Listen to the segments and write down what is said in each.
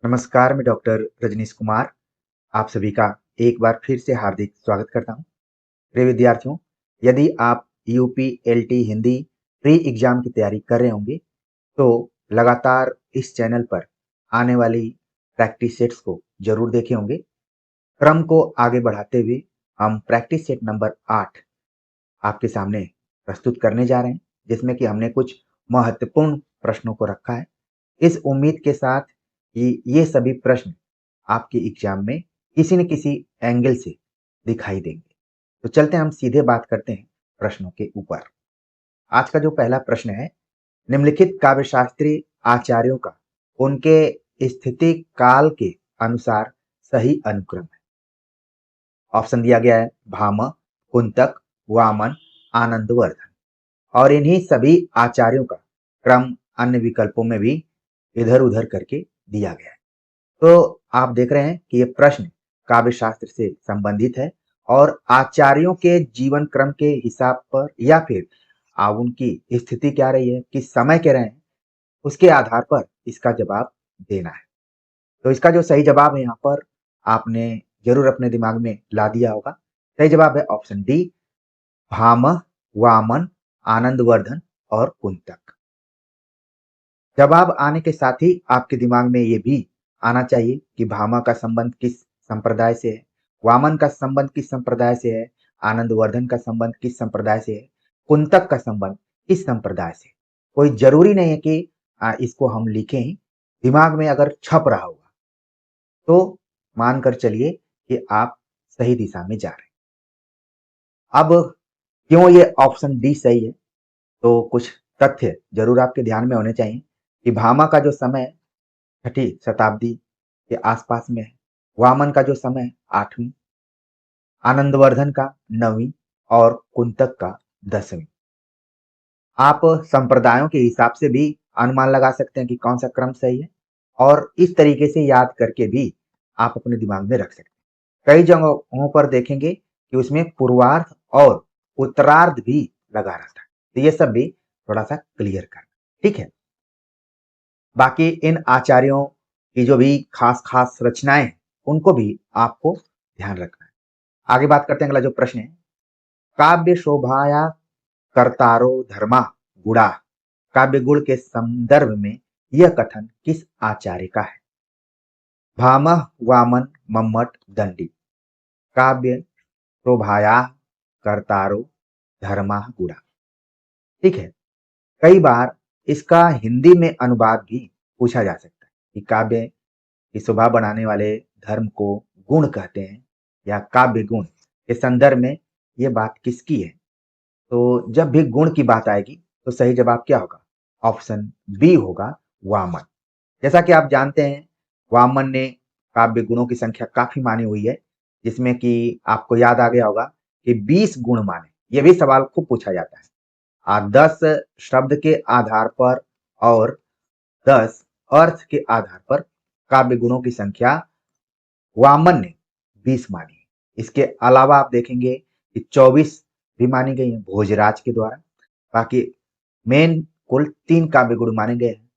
नमस्कार, मैं डॉक्टर रजनीश कुमार आप सभी का एक बार फिर से हार्दिक स्वागत करता हूँ। प्रिय विद्यार्थियों, यदि आप UP, LT, Hindi pre exam की तैयारी कर रहे होंगे, तो लगातार इस चैनल पर आने वाली प्रैक्टिस सेट्स को जरूर देखे होंगे। क्रम को आगे बढ़ाते हुए हम प्रैक्टिस सेट नंबर 8 आपके सामने प्रस्तुत करने जा रहे हैं, जिसमें कि हमने कुछ महत्वपूर्ण प्रश्नों को रखा है। इस उम्मीद के साथ कि ये सभी प्रश्न आपके एग्जाम में किसी न किसी एंगल से दिखाई देंगे। तो चलते हैं, हम सीधे बात करते हैं प्रश्नों के ऊपर। आज का जो पहला प्रश्न है, निम्नलिखित काव्यशास्त्री आचार्यों का उनके स्थिति काल के अनुसार सही अनुक्रम है। ऑप्शन दिया गया है भामह, कुंतक, वामन, आनंदवर्धन। और इन्हीं सभी आचार्यों का क्रम अन्य विकल्पों में भी इधर उधर करके दिया गया है। तो आप देख रहे हैं कि ये प्रश्न काव्य शास्त्र से संबंधित है और आचार्यों के जीवन क्रम के हिसाब पर या फिर उनकी स्थिति क्या रही है, किस समय के रहे हैं, उसके आधार पर इसका जवाब देना है। तो इसका जो सही जवाब है यहाँ पर आपने जरूर अपने दिमाग में ला दिया होगा। सही जवाब है ऑप्शन डी, भामह, वामन, आनंदवर्धन और कुंतक। जवाब आने के साथ ही आपके दिमाग में ये भी आना चाहिए कि भामा का संबंध किस संप्रदाय से है, वामन का संबंध किस संप्रदाय से है, आनंदवर्धन का संबंध किस संप्रदाय से है, कुंतक का संबंध किस संप्रदाय से। कोई जरूरी नहीं है कि इसको हम लिखें ही, दिमाग में अगर छप रहा होगा तो मानकर चलिए कि आप सही दिशा में जा रहे हैं। अब क्यों ये ऑप्शन डी सही है, तो कुछ तथ्य जरूर आपके ध्यान में होने चाहिए कि भामा का जो समय 6ठी शताब्दी के आसपास में है, वामन का जो समय है 8वीं, आनंदवर्धन का 9वीं और कुंतक का 10वीं। आप संप्रदायों के हिसाब से भी अनुमान लगा सकते हैं कि कौन सा क्रम सही है और इस तरीके से याद करके भी आप अपने दिमाग में रख सकते हैं। कई जगहों पर देखेंगे कि उसमें पूर्वार्ध और उत्तरार्ध भी लगा रहता है, तो ये सब भी थोड़ा सा क्लियर करना, ठीक है। बाकी इन आचार्यों की जो भी खास खास रचनाएं हैं, उनको भी आपको ध्यान रखना है। आगे बात करते हैं, अगला जो प्रश्न है, काव्य शोभाया कर्तारो धर्मा गुणा, काव्य गुण के संदर्भ में यह कथन किस आचार्य का है। भामह, वामन, मम्मट, दंडी। काव्य शोभाया कर्तारो धर्मा गुणा, ठीक है। कई बार इसका हिंदी में अनुवाद भी पूछा जा सकता है कि काव्य की शोभा बढ़ाने वाले धर्म को गुण कहते हैं या काव्य गुण के संदर्भ में ये बात किसकी है। तो जब भी गुण की बात आएगी तो सही जवाब क्या होगा, ऑप्शन बी होगा, वामन। जैसा कि आप जानते हैं, वामन ने काव्य गुणों की संख्या काफी मानी हुई है, जिसमें कि आपको याद आ गया होगा कि 20 गुण माने। यह भी सवाल खूब पूछा जाता है। 10 शब्द के आधार पर और 10 अर्थ के आधार पर काव्य गुणों की संख्या वामन ने 20 मानी है। इसके अलावा आप देखेंगे कि 24 भी मानी गई है भोजराज के द्वारा। बाकी मेन कुल 3 काव्य गुण माने गए हैं,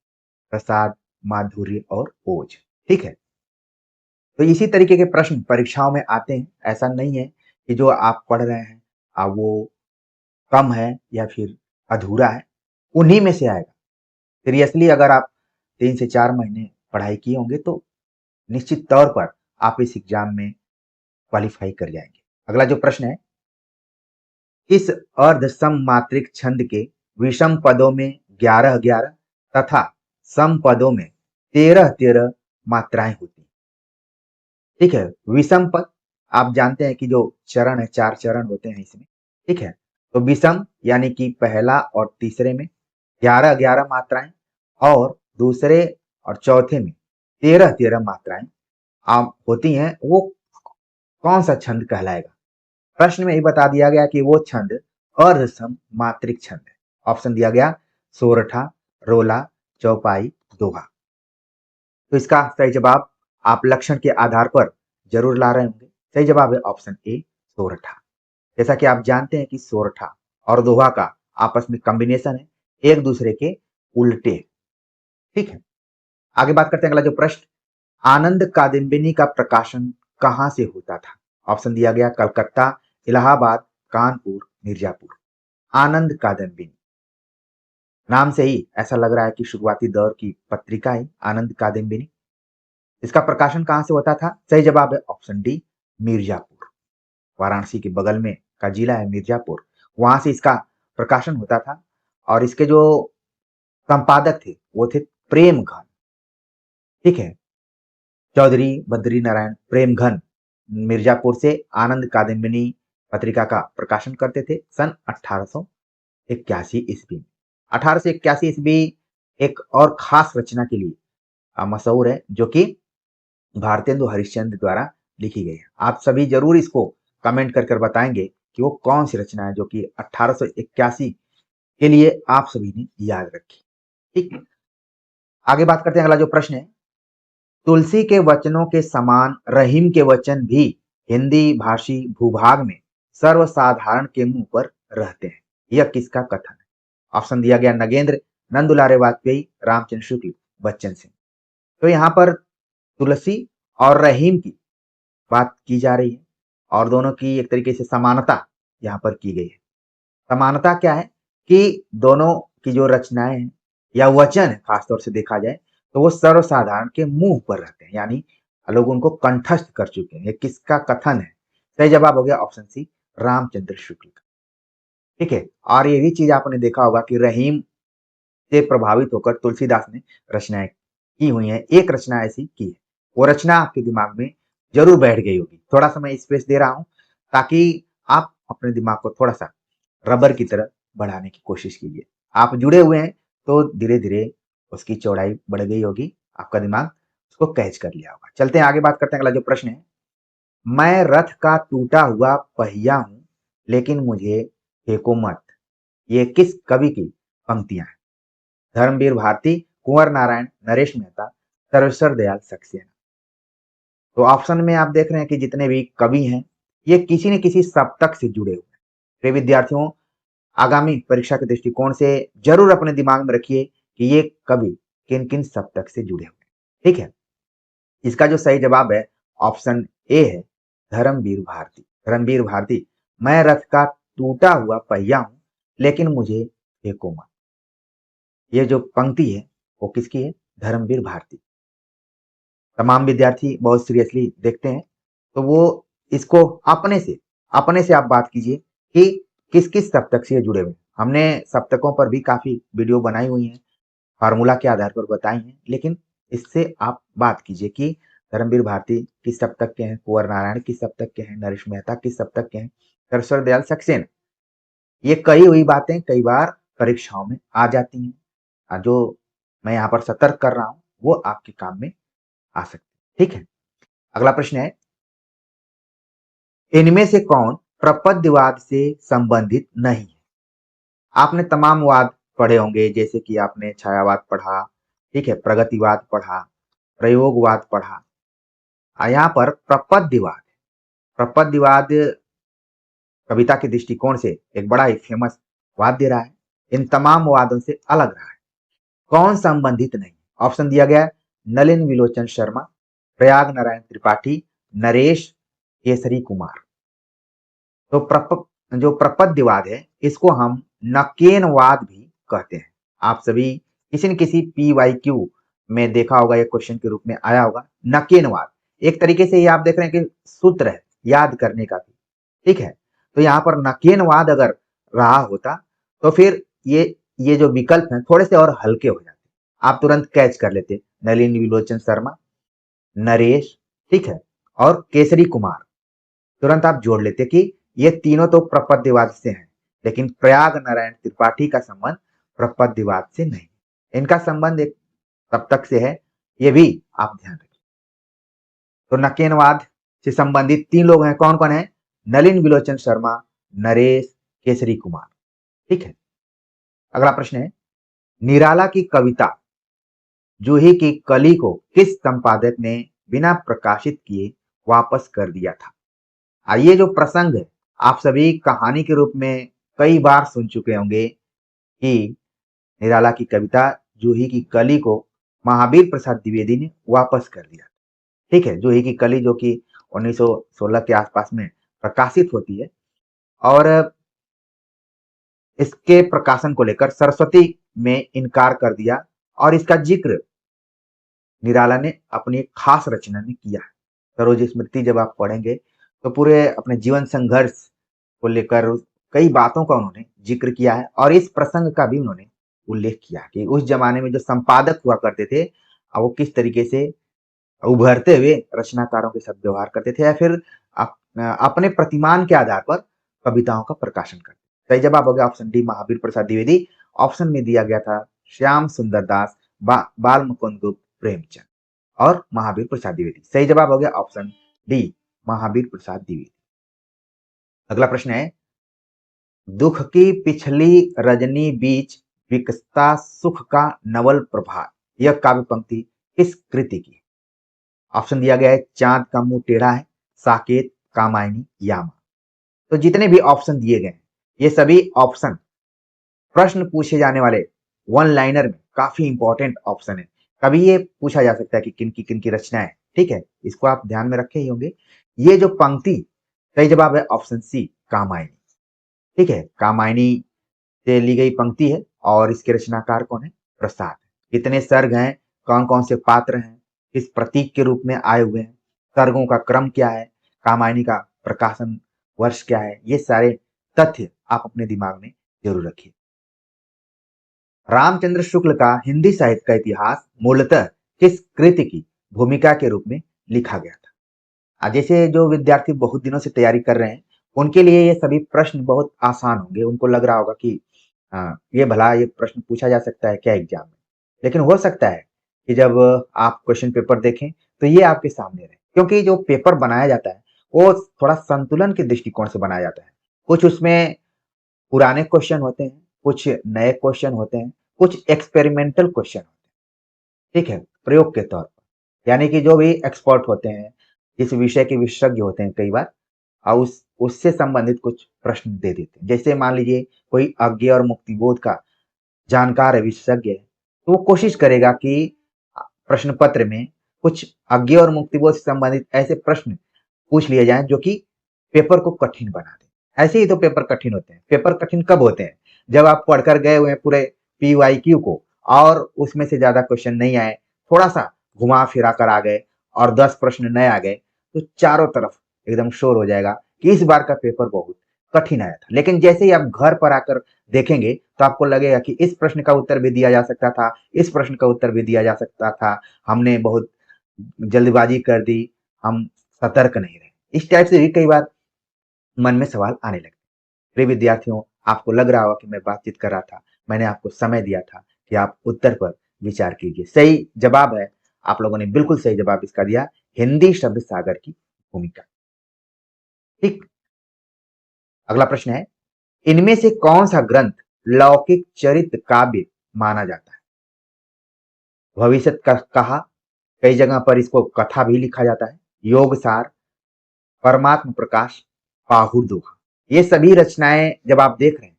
प्रसाद, माधुर्य और ओज, ठीक है। तो इसी तरीके के प्रश्न परीक्षाओं में आते हैं। ऐसा नहीं है कि जो आप पढ़ रहे हैं वो कम है या फिर अधूरा है, उन्हीं में से आएगा। सीरियसली अगर आप 3 से 4 महीने पढ़ाई किए होंगे तो निश्चित तौर पर आप इस एग्जाम में क्वालिफाई कर जाएंगे। अगला जो प्रश्न है, इस अर्ध सममात्रिक छंद के विषम पदों में 11-11 तथा सम पदों में 13-13 मात्राएं होती हैं, ठीक है। विषम पद आप जानते हैं कि जो चरण है, 4 चरण होते हैं इसमें, ठीक है। तो विषम यानी कि पहला और तीसरे में 11-11 मात्राएं और दूसरे और चौथे में 13-13 मात्राएं आप होती हैं। वो कौन सा छंद कहलाएगा? प्रश्न में ही बता दिया गया कि वो छंद अर्धसम मात्रिक छंद है। ऑप्शन दिया गया सोरठा, रोला, चौपाई, दोहा। तो इसका सही जवाब आप लक्षण के आधार पर जरूर ला रहे होंगे। सही जवाब है ऑप्शन ए, सोरठा। जैसा कि आप जानते हैं कि सोरठा और दोहा का आपस में कॉम्बिनेशन है, एक दूसरे के उल्टे, ठीक है। आगे बात करते हैं, अगला जो प्रश्न, आनंद कादम्बिनी का प्रकाशन कहाँ से होता था? ऑप्शन दिया गया कलकत्ता, इलाहाबाद, कानपुर, मिर्जापुर। आनंद कादम्बिनी नाम से ही ऐसा लग रहा है कि शुरुआती दौर की पत्रिका है आनंद कादम्बिनी। इसका प्रकाशन कहाँ से होता था? सही जवाब है ऑप्शन डी, मिर्जापुर। वाराणसी के बगल में का जिला है मिर्जापुर, वहां से इसका प्रकाशन होता था। और इसके जो संपादक थे वो थे प्रेमघन। ठीक है, चौधरी बद्री नारायण प्रेमघन मिर्जापुर से आनंद कादम्बिनी पत्रिका का प्रकाशन करते थे सन 1881 ईस्वी में। 1881 ईस्वी एक और खास रचना के लिए मशहूर है, जो कि भारतेंदु हरिश्चंद्र द्वारा लिखी गई है। आप सभी जरूर इसको कमेंट कर बताएंगे कि वो कौन सी रचना है जो कि 1881 के लिए आप सभी ने याद रखी। ठीक है, आगे बात करते हैं। अगला जो प्रश्न है, तुलसी के वचनों के समान रहीम के वचन भी हिंदी भाषी भूभाग में सर्वसाधारण के मुंह पर रहते हैं। यह किसका कथन है? ऑप्शन दिया गया नगेंद्र, नंदुलारे वाजपेयी, रामचंद्र शुक्ल, बच्चन सिंह। तो यहाँ पर तुलसी और रहीम की बात की जा रही है और दोनों की एक तरीके से समानता यहाँ पर की गई है। समानता क्या है कि दोनों की जो रचनाएं हैं या वचन है, खासतौर से देखा जाए तो वो सर्वसाधारण के मुंह पर रहते हैं, यानी लोग उनको कंठस्थ कर चुके हैं। ये किसका कथन है? सही जवाब हो गया ऑप्शन सी, रामचंद्र शुक्ल का। ठीक है, और ये भी चीज आपने देखा होगा कि रहीम से प्रभावित होकर तुलसीदास ने रचनाएं की हुई हैं। एक रचना ऐसी की है, वो रचना आपके दिमाग में जरूर बैठ गई होगी। थोड़ा सा मैं स्पेस दे रहा हूं ताकि आप अपने दिमाग को थोड़ा सा रबर की तरह बढ़ाने की कोशिश कीजिए। आप जुड़े हुए हैं तो धीरे धीरे उसकी चौड़ाई बढ़ गई होगी, आपका दिमाग उसको कैच कर लिया होगा। चलते हैं आगे, बात करते हैं। अगला जो प्रश्न है, मैं रथ का टूटा हुआ पहिया हूं लेकिन मुझे फेंको मत। ये किस कवि की पंक्तियां हैं? धर्मवीर भारती, कुंवर नारायण, नरेश मेहता, सर्वेश्वर दयाल सक्सेना। तो ऑप्शन में आप देख रहे हैं कि जितने भी कवि हैं ये किसी न किसी सप्तक से जुड़े हुए हैं। तो विद्यार्थियों, आगामी परीक्षा के दृष्टिकोण से जरूर अपने दिमाग में रखिए कि ये कवि किन किन सप्तक से जुड़े हुए हैं। ठीक है, इसका जो सही जवाब है ऑप्शन ए है, धर्मवीर भारती। धर्मवीर भारती, मैं रथ का टूटा हुआ पहिया हूं लेकिन मुझे फेंको मत। ये जो पंक्ति है वो किसकी है? धर्मवीर भारती। तमाम विद्यार्थी बहुत सीरियसली देखते हैं तो वो इसको अपने से आप बात कीजिए कि किस किस सप्तक से ये जुड़े हुए हैं। हमने सप्तकों पर भी काफी वीडियो बनाई हुई हैं, फार्मूला के आधार पर बताई हैं, लेकिन इससे आप बात कीजिए कि धर्मवीर भारती किस सप्तक के हैं, कुंवर नारायण किस सप्तक के हैं, नरेश मेहता किस सप्तक के हैं, सर्वेश्वर दयाल सक्सेना। ये कही हुई बातें कई बार परीक्षाओं में आ जाती हैं, जो मैं यहाँ पर सतर्क कर रहा हूं वो आपके काम में आ सकती है। ठीक है, अगला प्रश्न है, इनमें से कौन प्रपद्यवाद से संबंधित नहीं है? आपने तमाम वाद पढ़े होंगे, जैसे कि आपने छायावाद पढ़ा, ठीक है, प्रगतिवाद पढ़ा, प्रयोगवाद पढ़ा। यहाँ पर प्रपद्यवाद, प्रपद्यवाद कविता के दृष्टिकोण से एक बड़ा ही फेमस वाद्य रहा है, इन तमाम वादों से अलग रहा है। कौन संबंधित नहीं? ऑप्शन दिया गया, नलिन विलोचन शर्मा, प्रयाग नारायण त्रिपाठी, नरेश केसरी कुमार। तो जो प्रपद्यवाद है इसको हम नकेनवाद भी कहते हैं। आप सभी किसी न किसी PYQ में देखा होगा, ये क्वेश्चन के रूप में आया होगा। नकेनवाद एक तरीके से ये आप देख रहे हैं कि सूत्र है याद करने का भी। ठीक है, तो यहाँ पर नकेनवाद अगर रहा होता तो फिर ये जो विकल्प हैं थोड़े से और हल्के हो जाते, आप तुरंत कैच कर लेते। नलिन विलोचन शर्मा, नरेश, ठीक है, और केसरी कुमार, तुरंत आप जोड़ लेते कि ये तीनों तो प्रपद्यवाद से हैं, लेकिन प्रयाग नारायण त्रिपाठी का संबंध प्रपद्यवाद से नहीं, इनका संबंध एक सप्तक से है, ये भी आप ध्यान रखिए। तो नकेनवाद से संबंधित तीन लोग हैं, कौन कौन है? नलिन विलोचन शर्मा, नरेश, केसरी कुमार। ठीक है, अगला प्रश्न है, निराला की कविता जूही की कली को किस संपादक ने बिना प्रकाशित किए वापस कर दिया था? ये जो प्रसंग है आप सभी कहानी के रूप में कई बार सुन चुके होंगे कि निराला की कविता जूही की कली को महावीर प्रसाद द्विवेदी ने वापस कर दिया। ठीक है, जूही की कली जो कि 1916 के आसपास में प्रकाशित होती है। और इसके प्रकाशन को लेकर सरस्वती में इनकार कर दिया और इसका जिक्र निराला ने अपनी एक खास रचना में किया है। सरोज स्मृति जब आप पढ़ेंगे तो पूरे अपने जीवन संघर्ष को लेकर कई बातों का उन्होंने जिक्र किया है और इस प्रसंग का भी उन्होंने उल्लेख किया कि उस जमाने में जो संपादक हुआ करते थे वो किस तरीके से उभरते हुए रचनाकारों के साथ व्यवहार करते थे या फिर अपने प्रतिमान के आधार पर कविताओं का प्रकाशन करते। सही जवाब हो गया option D Mahavir Prasad Dwivedi. Option में दिया गया था श्याम सुंदर दास, बाल मुकुंद गुप्त, प्रेमचंद और महावीर प्रसाद द्विवेदी। सही जवाब हो गया ऑप्शन डी महावीर प्रसाद द्विवेदी। अगला प्रश्न है, दुख की पिछली रजनी बीच विकसता सुख का नवल प्रभात, यह काव्य पंक्ति किस कृति की? ऑप्शन दिया गया है चांद का मुंह टेढ़ा है, साकेत, कामायनी, यामा। तो जितने भी ऑप्शन दिए गए हैं ये सभी ऑप्शन प्रश्न पूछे जाने वाले वन लाइनर में काफी इंपॉर्टेंट ऑप्शन है। कभी ये पूछा जा सकता है कि किन की रचना है, ठीक है, इसको आप ध्यान में रखे ही होंगे। ये जो पंक्ति, सही जवाब है ऑप्शन सी कामायनी। ठीक है, कामायनी से ली गई पंक्ति है और इसके रचनाकार कौन है? प्रसाद। कितने सर्ग हैं, कौन कौन से पात्र हैं, किस प्रतीक के रूप में आए हुए हैं, सर्गों का क्रम क्या है, कामायनी का प्रकाशन वर्ष क्या है, ये सारे तथ्य आप अपने दिमाग में जरूर रखिए। रामचंद्र शुक्ल का हिंदी साहित्य का इतिहास मूलतः किस कृति की भूमिका के रूप में लिखा गया था? जैसे जो विद्यार्थी बहुत दिनों से तैयारी कर रहे हैं उनके लिए ये सभी प्रश्न बहुत आसान होंगे। उनको लग रहा होगा कि ये भला ये प्रश्न पूछा जा सकता है क्या एग्जाम में। लेकिन हो सकता है कि जब आप क्वेश्चन पेपर देखें तो ये आपके सामने रहे, क्योंकि जो पेपर बनाया जाता है वो थोड़ा संतुलन के दृष्टिकोण से बनाया जाता है। कुछ उसमें पुराने क्वेश्चन होते हैं, कुछ नए क्वेश्चन होते हैं, कुछ एक्सपेरिमेंटल क्वेश्चन होते हैं, ठीक है, प्रयोग के तौर पर। यानी कि जो भी एक्सपर्ट होते हैं, जिस विषय के विशेषज्ञ होते हैं, कई बार उससे संबंधित कुछ प्रश्न दे देते हैं। जैसे मान लीजिए कोई अज्ञेय और मुक्तिबोध का जानकार है, विशेषज्ञ है, तो वो कोशिश करेगा कि प्रश्न पत्र में कुछ अज्ञेय और मुक्तिबोध से संबंधित ऐसे प्रश्न पूछ लिए जाएं जो कि पेपर को कठिन बना दे। ऐसे ही तो पेपर कठिन होते हैं। पेपर कठिन कब होते हैं? जब आप पढ़कर गए हुए हैं पूरे PYQ को और उसमें से ज्यादा क्वेश्चन नहीं आए, थोड़ा सा घुमा फिरा कर आ गए और 10 प्रश्न नए आ गए, तो चारों तरफ एकदम शोर हो जाएगा कि इस बार का पेपर बहुत कठिन आया था। लेकिन जैसे ही आप घर पर आकर देखेंगे तो आपको लगेगा कि इस प्रश्न का उत्तर भी दिया जा सकता था, इस प्रश्न का उत्तर भी दिया जा सकता था, हमने बहुत जल्दबाजी कर दी, हम सतर्क नहीं रहे। इस टाइप से भी कई बार मन में सवाल आने लगते। प्रिय विद्यार्थियों, आपको लग रहा होगा कि मैं बातचीत कर रहा था, मैंने आपको समय दिया था कि आप उत्तर पर विचार कीजिए। सही जवाब है, आप लोगों ने बिल्कुल सही जवाब इसका दिया, हिंदी शब्द सागर की भूमिका। ठीक, अगला प्रश्न है, इनमें से कौन सा ग्रंथ लौकिक चरित्र काव्य माना जाता है? भविष्य का कहा, कई जगह पर इसको कथा भी लिखा जाता है, योग सार, परमात्म प्रकाश, पाहुर दोहा। ये सभी रचनाएं जब आप देख रहे हैं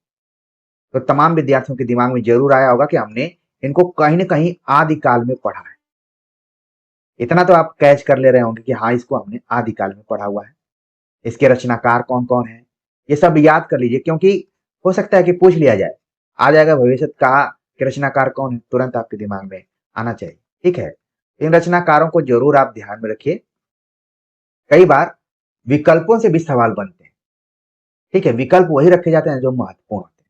तो तमाम विद्यार्थियों के दिमाग में जरूर आया होगा कि हमने इनको कहीं ना कहीं आदिकाल में पढ़ा है। इतना तो आप कैच कर ले रहे होंगे कि हाँ, इसको हमने आदिकाल में पढ़ा हुआ है। इसके रचनाकार कौन कौन है ये सब याद कर लीजिए, क्योंकि हो सकता है कि पूछ लिया जाए, आ जाएगा भविष्य कहा कि रचनाकार कौन है, तुरंत आपके दिमाग में आना चाहिए। ठीक है, इन रचनाकारों को जरूर आप ध्यान में रखिए। कई बार विकल्पों से भी सवाल बनते हैं। ठीक है, विकल्प वही रखे जाते हैं जो महत्वपूर्ण होते हैं।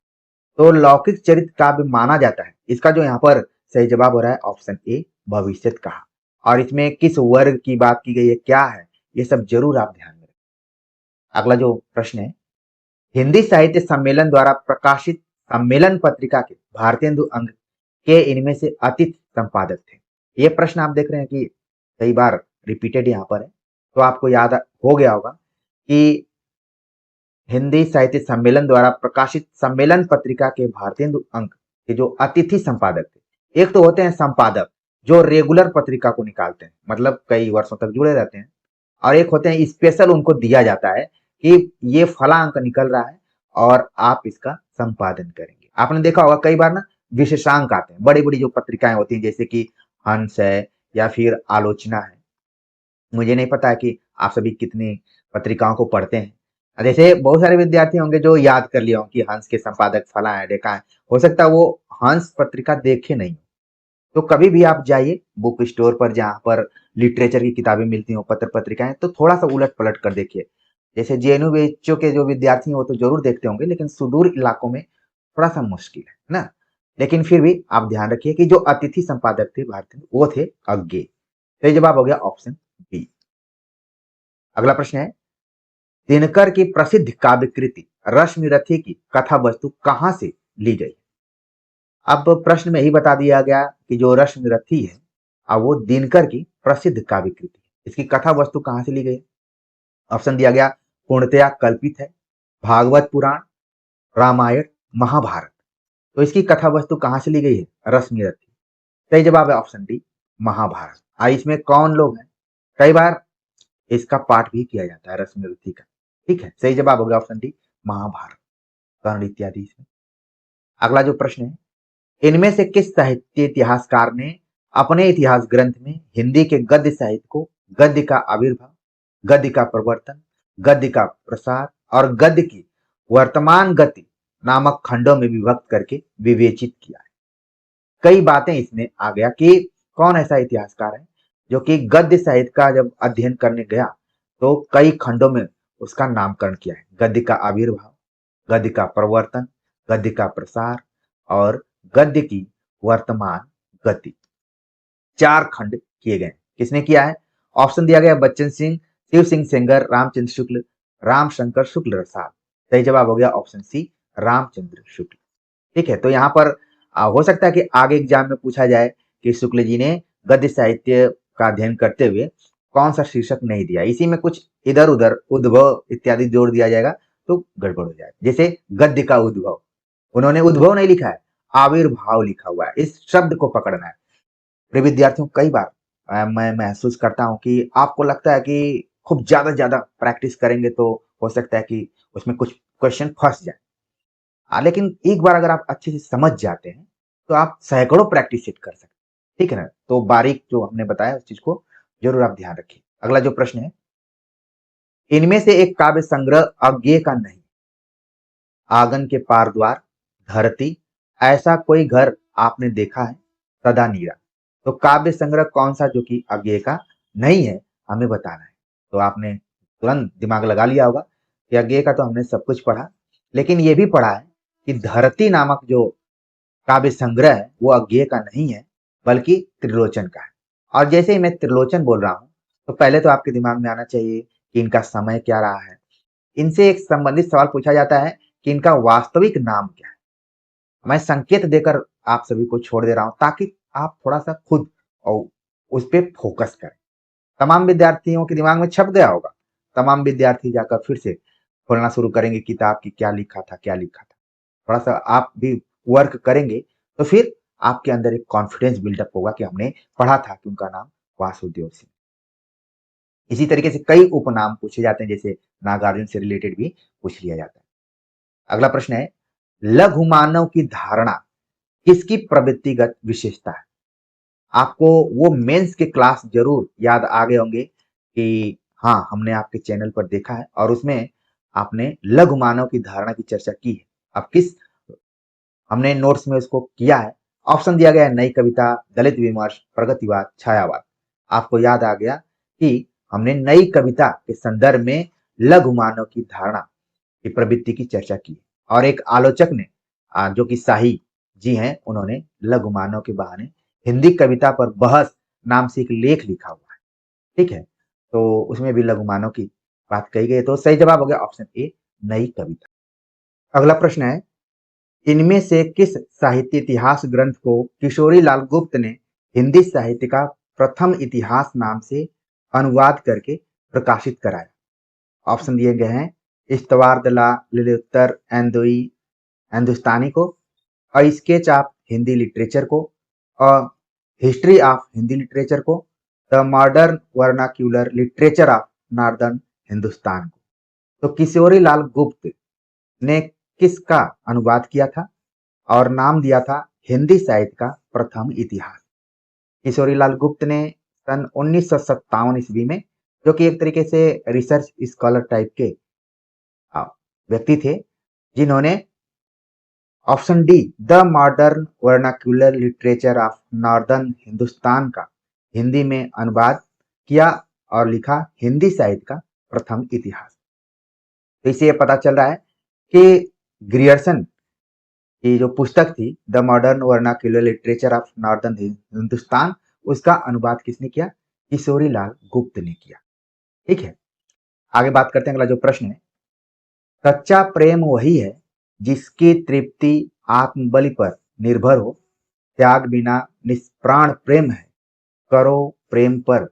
तो लौकिक चरित्र काव्य माना जाता है, इसका जो यहाँ पर सही जवाब हो रहा है ऑप्शन ए भविष्य कहा। और इसमें किस वर्ग की बात की गई है, क्या है, ये सब जरूर आप ध्यान में रखें। अगला जो प्रश्न है, हिंदी साहित्य सम्मेलन द्वारा प्रकाशित सम्मेलन पत्रिका के भारतेंदु अंक के इनमें से अतिथि संपादक थे। ये प्रश्न आप देख रहे हैं कि कई बार रिपीटेड यहाँ पर है, तो आपको याद हो गया होगा कि हिंदी साहित्य सम्मेलन द्वारा प्रकाशित सम्मेलन पत्रिका के भारतेंदु अंक के जो अतिथि संपादक थे, एक तो होते हैं संपादक जो रेगुलर पत्रिका को निकालते हैं, मतलब कई वर्षों तक जुड़े रहते हैं, और एक होते हैं स्पेशल, उनको दिया जाता है कि ये फला अंक निकल रहा है और आप इसका संपादन करेंगे। आपने देखा होगा कई बार ना विशेषांक आते हैं, बड़ी बड़ी जो पत्रिकाएं होती हैं जैसे कि हंस है या फिर आलोचना है, मुझे नहीं पता है कि आप सभी कितनी पत्रिकाओं को पढ़ते हैं। जैसे बहुत सारे विद्यार्थी होंगे जो याद कर लिए हों कि हंस के संपादक फला है, ढेका है। हो सकता है वो हंस पत्रिका देखे नहीं। तो कभी भी आप जाइए बुक स्टोर पर जहाँ पर लिटरेचर की किताबें मिलती हो, पत्र पत्रिकाएं, तो थोड़ा सा उलट पलट कर देखिए। जैसे जेएनयू बीएचयू के जो विद्यार्थी हैं वो तो जरूर देखते होंगे, लेकिन सुदूर इलाकों में थोड़ा सा मुश्किल है ना। लेकिन फिर भी आप ध्यान रखिए कि जो अतिथि संपादक थे भारतीय, वो थे अज्ञे। तो ये जवाब हो गया ऑप्शन बी। अगला प्रश्न है, दिनकर की प्रसिद्ध काव्य कृति रश्मिरथी की कथा वस्तु कहां से ली गई? अब प्रश्न में ही बता दिया गया कि जो रश्मिरथी है, अब वो दिनकर की प्रसिद्ध काव्य कृति है। इसकी कथा वस्तु कहां से ली गई? ऑप्शन दिया गया पूर्णतया कल्पित है, भागवत पुराण, रामायण, महाभारत। तो इसकी कथा वस्तु कहां से ली गई है? रश्मिरथी। सही जवाब है ऑप्शन डी, महाभारत। इसमें कौन लोग हैं? कई बार इसका पाठ भी किया जाता है रश्मिरथी का। ठीक है, सही जवाब हो गया ऑप्शन डी, महाभारत, कर्ण इत्यादि इसमें। अगला जो प्रश्न है, इनमें से किस साहित्य इतिहासकार ने अपने इतिहास ग्रंथ में हिंदी के गद्य साहित्य को गद्य का आविर्भाव, गद्य का प्रवर्तन, गद्य का प्रसार और गद्य की वर्तमान गति नामक खंडों में विभक्त करके विवेचित किया है? कई बातें इसमें आ गया कि कौन ऐसा इतिहासकार है जो कि गद्य साहित्य का जब अध्ययन करने गया तो कई खंडों में उसका नामकरण किया है। गद्य का आविर्भाव, गद्य का प्रवर्तन, गद्य का प्रसार और गद्य की वर्तमान गति, 4 खंड किए गए। किसने किया है? ऑप्शन दिया गया बच्चन सिंह, शिव सिंह सेंगर, रामचंद्र शुक्ल, रामशंकर शुक्ल रसाल। सही जवाब हो गया ऑप्शन सी, रामचंद्र शुक्ल। ठीक है, तो यहाँ पर हो सकता है कि आगे एग्जाम में पूछा जाए कि शुक्ल जी ने गद्य साहित्य का अध्ययन करते हुए कौन सा शीर्षक नहीं दिया, इसी में कुछ इधर उधर उद्भव इत्यादि जोड़ दिया जाएगा तो गड़बड़ हो जाएगा। जैसे गद्य का उद्भव, उन्होंने उद्भव नहीं लिखा है, आविर्भाव लिखा हुआ है। इस शब्द को पकड़ना है। मेरे विद्यार्थियों, कई बार मैं महसूस करता हूँ कि आपको लगता है कि खूब ज्यादा प्रैक्टिस करेंगे तो हो सकता है कि उसमें कुछ क्वेश्चन फंस जाए। लेकिन एक बार अगर आप अच्छे से समझ जाते हैं तो आप सैकड़ों प्रैक्टिस सेट कर सकते हैं। ठीक है ना? तो बारीक जो हमने बताया उस चीज को जरूर आप ध्यान रखिए। अगला जो प्रश्न है, इनमें से एक काव्य संग्रह अज्ञेय का नहीं, आंगन के पार द्वार, धरती, ऐसा कोई घर आपने देखा है, सदा नीरा। तो काव्य संग्रह कौन सा जो कि अज्ञेय का नहीं है, हमें बताना है। तो आपने तुरंत दिमाग लगा लिया होगा कि अज्ञेय का तो हमने सब कुछ पढ़ा, लेकिन ये भी पढ़ा है कि धरती नामक जो काव्य संग्रह है वो अज्ञेय का नहीं है, बल्कि त्रिलोचन का है। और जैसे ही मैं त्रिलोचन बोल रहा हूं तो पहले तो आपके दिमाग में आना चाहिए कि इनका समय क्या रहा है। इनसे एक संबंधित सवाल पूछा जाता है कि इनका वास्तविक नाम क्या है। मैं संकेत देकर आप सभी को छोड़ दे रहा हूं ताकि आप थोड़ा सा खुद और उस पर फोकस करें। तमाम विद्यार्थियों के दिमाग में छप गया होगा। तमाम विद्यार्थी जाकर फिर से खोलना शुरू करेंगे किताब की, क्या लिखा था क्या लिखा था। थोड़ा सा आप भी वर्क करेंगे तो फिर आपके अंदर एक कॉन्फिडेंस बिल्डअप होगा कि हमने पढ़ा था कि उनका नाम वासुदेव सिंह। इसी तरीके से कई उपनाम पूछे जाते हैं, जैसे नागार्जुन से रिलेटेड भी पूछ लिया जाता है। अगला प्रश्न है, लघु मानव की धारणा किसकी प्रवृत्तिगत विशेषता है? आपको वो मेंस के क्लास जरूर याद आ गए होंगे कि हाँ, हमने आपके चैनल पर देखा है और उसमें आपने लघु मानव की धारणा की चर्चा की है। अब किस हमने नोट्स में उसको किया है? ऑप्शन दिया गया है नई कविता, दलित विमर्श, प्रगतिवाद, छायावाद। आपको याद आ गया कि हमने नई कविता के संदर्भ में लघु मानव की धारणा की प्रवृत्ति की चर्चा की और एक आलोचक ने जो कि शाही जी हैं, उन्होंने लघु मानव के बहाने हिंदी कविता पर बहस नाम से एक लेख लिखा हुआ है। ठीक है, तो उसमें भी लघु मानव की बात कही गई है। तो सही जवाब हो गया ऑप्शन ए, नई कविता। अगला प्रश्न है, इनमें से किस साहित्य इतिहास ग्रंथ को किशोरी लाल गुप्त ने हिंदी साहित्य का प्रथम इतिहास नाम से अनुवाद करके प्रकाशित कराया? ऑप्शन दिए गए हैं इस्तवार द ला लिलित्तर एंदोई हिंदुस्तानी को, a sketch of Hindi literature को, a history of Hindi literature को, the modern vernacular literature of northern Hindustan को। तो किशोरी लाल गुप्त ने किसका अनुवाद किया था और नाम दिया था हिंदी साहित्य का प्रथम इतिहास? किशोरी लाल गुप्त ने सन 1957 ईस्वी में जो कि एक तरीके से रिसर्च स्कॉलर टाइप के अ, व्यक्ति थे, जिन्होंने option D the modern vernacular literature of northern Hindustan का हिंदी में अनुवाद किया और लिखा हिंदी साहित्य का प्रथम इतिहास। तो इससे ये पता चल रहा है कि ग्रियर्सन की जो पुस्तक थी the modern vernacular literature of northern Hindustan, उसका अनुवाद किसने किया? किशोरी लाल गुप्त ने किया। ठीक है, आगे बात करते हैं। अगला जो प्रश्न है, सच्चा प्रेम वही है जिसकी तृप्ति आत्मबलि पर निर्भर हो, त्याग बिना निष्प्राण प्रेम है, करो प्रेम पर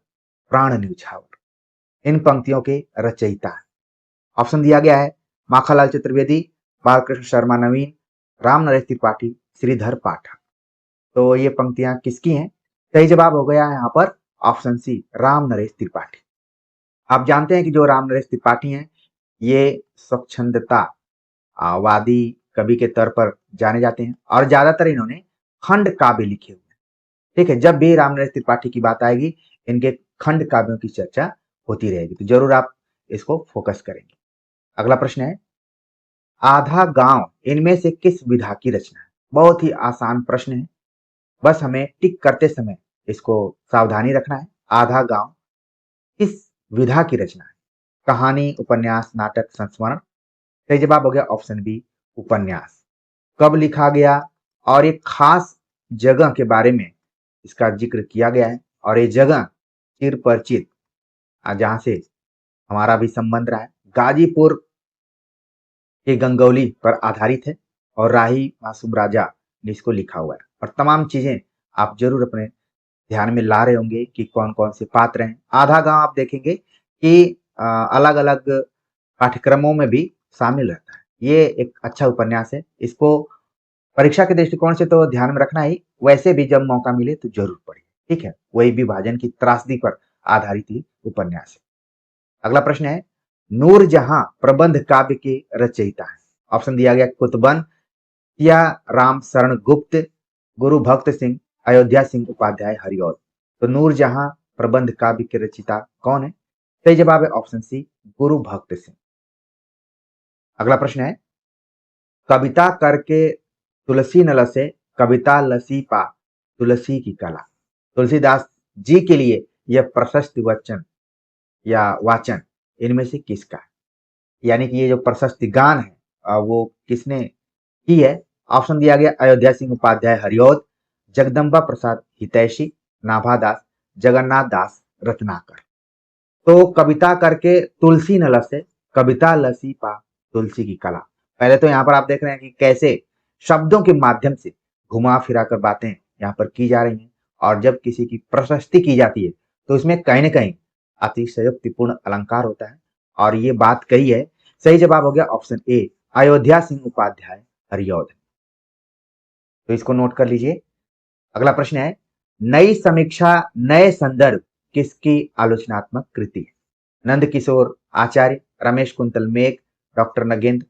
प्राण न्यौछावर। इन पंक्तियों के रचयिता है। ऑप्शन दिया गया है माखनलाल चतुर्वेदी, बालकृष्ण शर्मा नवीन, राम नरेश त्रिपाठी, श्रीधर पाठक। तो ये पंक्तियां किसकी हैं? सही जवाब हो गया है यहाँ पर ऑप्शन सी, राम नरेश त्रिपाठी। आप जानते हैं कि जो राम नरेश त्रिपाठी हैं, ये स्वच्छंदता वादी कवि के तौर पर जाने जाते हैं और ज्यादातर इन्होंने खंड काव्य लिखे हुए हैं। ठीक है, जब भी राम नरेश त्रिपाठी की बात आएगी, इनके खंड काव्यों की चर्चा होती रहेगी, तो जरूर आप इसको फोकस करेंगे। अगला प्रश्न है, आधा गांव इनमें से किस विधा की रचना है? बहुत ही आसान प्रश्न है, बस हमें टिक करते समय इसको सावधानी रखना है। आधा गांव किस विधा की रचना है? कहानी, उपन्यास, नाटक, संस्मरण। सही जवाब हो गया ऑप्शन बी, उपन्यास। कब लिखा गया और एक खास जगह के बारे में इसका जिक्र किया गया है, और ये जगह चिर परिचित जहां से हमारा भी संबंध रहा है, गाजीपुर के गंगौली पर आधारित है और राही मासूम राजा ने इसको लिखा हुआ है। और तमाम चीजें आप जरूर अपने ध्यान में ला रहे होंगे कि कौन कौन से पात्र हैं। आधा गांव आप देखेंगे कि अलग अलग पाठ्यक्रमों में भी शामिल रहता है। ये एक अच्छा उपन्यास है, इसको परीक्षा के दृष्टिकोण से तो ध्यान में रखना ही, वैसे भी जब मौका मिले तो जरूर पढ़िए। ठीक है, वही विभाजन की त्रासदी पर आधारित ही उपन्यास है। अगला प्रश्न है, नूरजहां प्रबंध काव्य के रचयिता है? ऑप्शन दिया गया कुतुबन या राम शरण गुप्त, गुरु भक्त सिंह, अयोध्या सिंह उपाध्याय, हरिऔध। तो नूरजहां प्रबंध काव्य के रचयिता कौन है? सही जवाब है ऑप्शन सी, गुरु भक्त सिंह। अगला प्रश्न है, कविता करके तुलसी न लसे, कविता लसी पा तुलसी की कला। तुलसीदास जी के लिए यह प्रशस्त वचन या वाचन इनमें से किसका है? यानी कि ये जो प्रशस्ति गान है वो किसने की है? ऑप्शन दिया गया अयोध्या सिंह उपाध्याय, हरिऔध, जगदम्बा प्रसाद हितैषी, नाभादास, जगन्नाथ दास रत्नाकर। तो कविता करके तुलसी न लसे, कविता लसी पा तुलसी की कला। पहले तो यहाँ पर आप देख रहे हैं कि कैसे शब्दों के माध्यम से घुमा फिरा कर बातें यहाँ पर की जा रही हैं, और जब किसी की प्रशस्ति की जाती है तो इसमें कहीं ना कहीं अतिशयोक्तिपूर्ण अलंकार होता है, और ये बात कही है। सही जवाब हो गया ऑप्शन ए, अयोध्या सिंह उपाध्याय, हरिऔध। तो इसको नोट कर लीजिए। अगला प्रश्न है, नई समीक्षा नए संदर्भ किसकी आलोचनात्मक कृति है? नंद किशोर आचार्य, रमेश कुंतल मेघ, डॉक्टर नगेंद्र,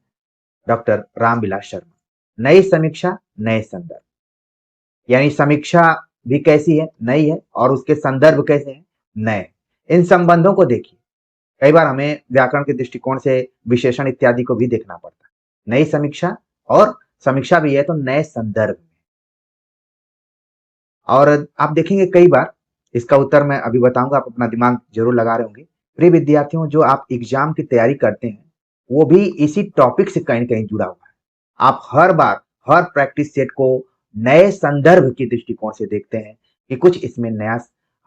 डॉक्टर रामविलास शर्मा। नई समीक्षा नए संदर्भ, यानी समीक्षा भी कैसी है? नई है, और उसके संदर्भ कैसे हैं? नए। इन संबंधों को देखिए, कई बार हमें व्याकरण के दृष्टिकोण से विशेषण इत्यादि को भी देखना पड़ता है। नई समीक्षा, और समीक्षा भी है तो नए संदर्भ में। और आप देखेंगे कई बार, इसका उत्तर मैं अभी बताऊंगा, आप अपना दिमाग जरूर लगा रहे होंगे। प्रिय विद्यार्थियों, जो आप एग्जाम की तैयारी करते हैं वो भी इसी टॉपिक से कहीं न कहीं जुड़ा हुआ है। आप हर बार हर प्रैक्टिस सेट को नए संदर्भ के दृष्टिकोण से देखते हैं कि कुछ इसमें नया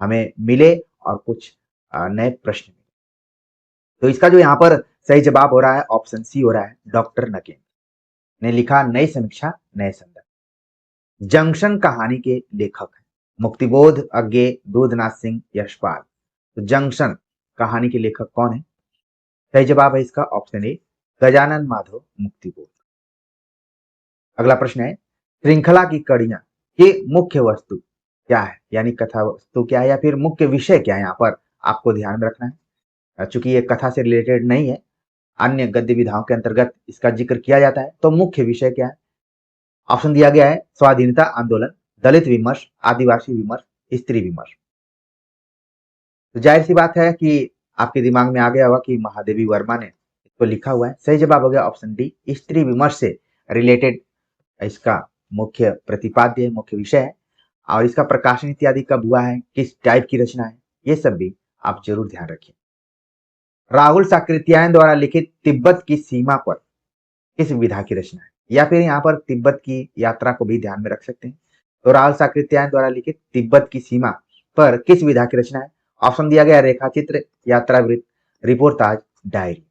हमें मिले और कुछ नए प्रश्न मिले। तो इसका जो यहाँ पर सही जवाब हो रहा है ऑप्शन सी हो रहा है, डॉक्टर नगेंद्र ने लिखा नई समीक्षा नए संदर्भ। जंक्शन कहानी के लेखक हैं मुक्तिबोध, अज्ञे, दूधनाथ सिंह, यशपाल। तो जंक्शन कहानी के लेखक कौन है? सही जवाब है इसका ऑप्शन ए, गजानन माधव मुक्तिबोध। अगला प्रश्न है, श्रृंखला की कड़ियां की मुख्य वस्तु क्या है? यानी कथा वस्तु क्या है या फिर मुख्य विषय क्या है? यहाँ पर आपको ध्यान में रखना है। चूंकि ये कथा से रिलेटेड नहीं है, अन्य गद्य विधाओं के अंतर्गत इसका जिक्र किया जाता है, तो मुख्य विषय क्या है? ऑप्शन दिया गया है स्वाधीनता आंदोलन, दलित विमर्श, आदिवासी विमर्श, स्त्री विमर्श। तो जाहिर सी बात है कि आपके दिमाग में आ गया होगा कि महादेवी वर्मा ने इसको लिखा हुआ है। सही जवाब हो गया ऑप्शन डी, स्त्री विमर्श से रिलेटेड इसका मुख्य प्रतिपाद्य है, मुख्य विषय है। और इसका प्रकाशन इत्यादि कब हुआ है, किस टाइप की रचना है, ये सब भी आप जरूर ध्यान रखिए। राहुल साकृत्यायन द्वारा लिखित तिब्बत की सीमा पर किस विधा की रचना है, या फिर यहाँ पर तिब्बत की यात्रा को भी ध्यान में रख सकते हैं। तो राहुल साकृत्यायन द्वारा लिखित तिब्बत की सीमा पर किस विधा की रचना है? ऑप्शन दिया गया रेखाचित्र, यात्रा वृत्त, रिपोर्टाज, डायरी।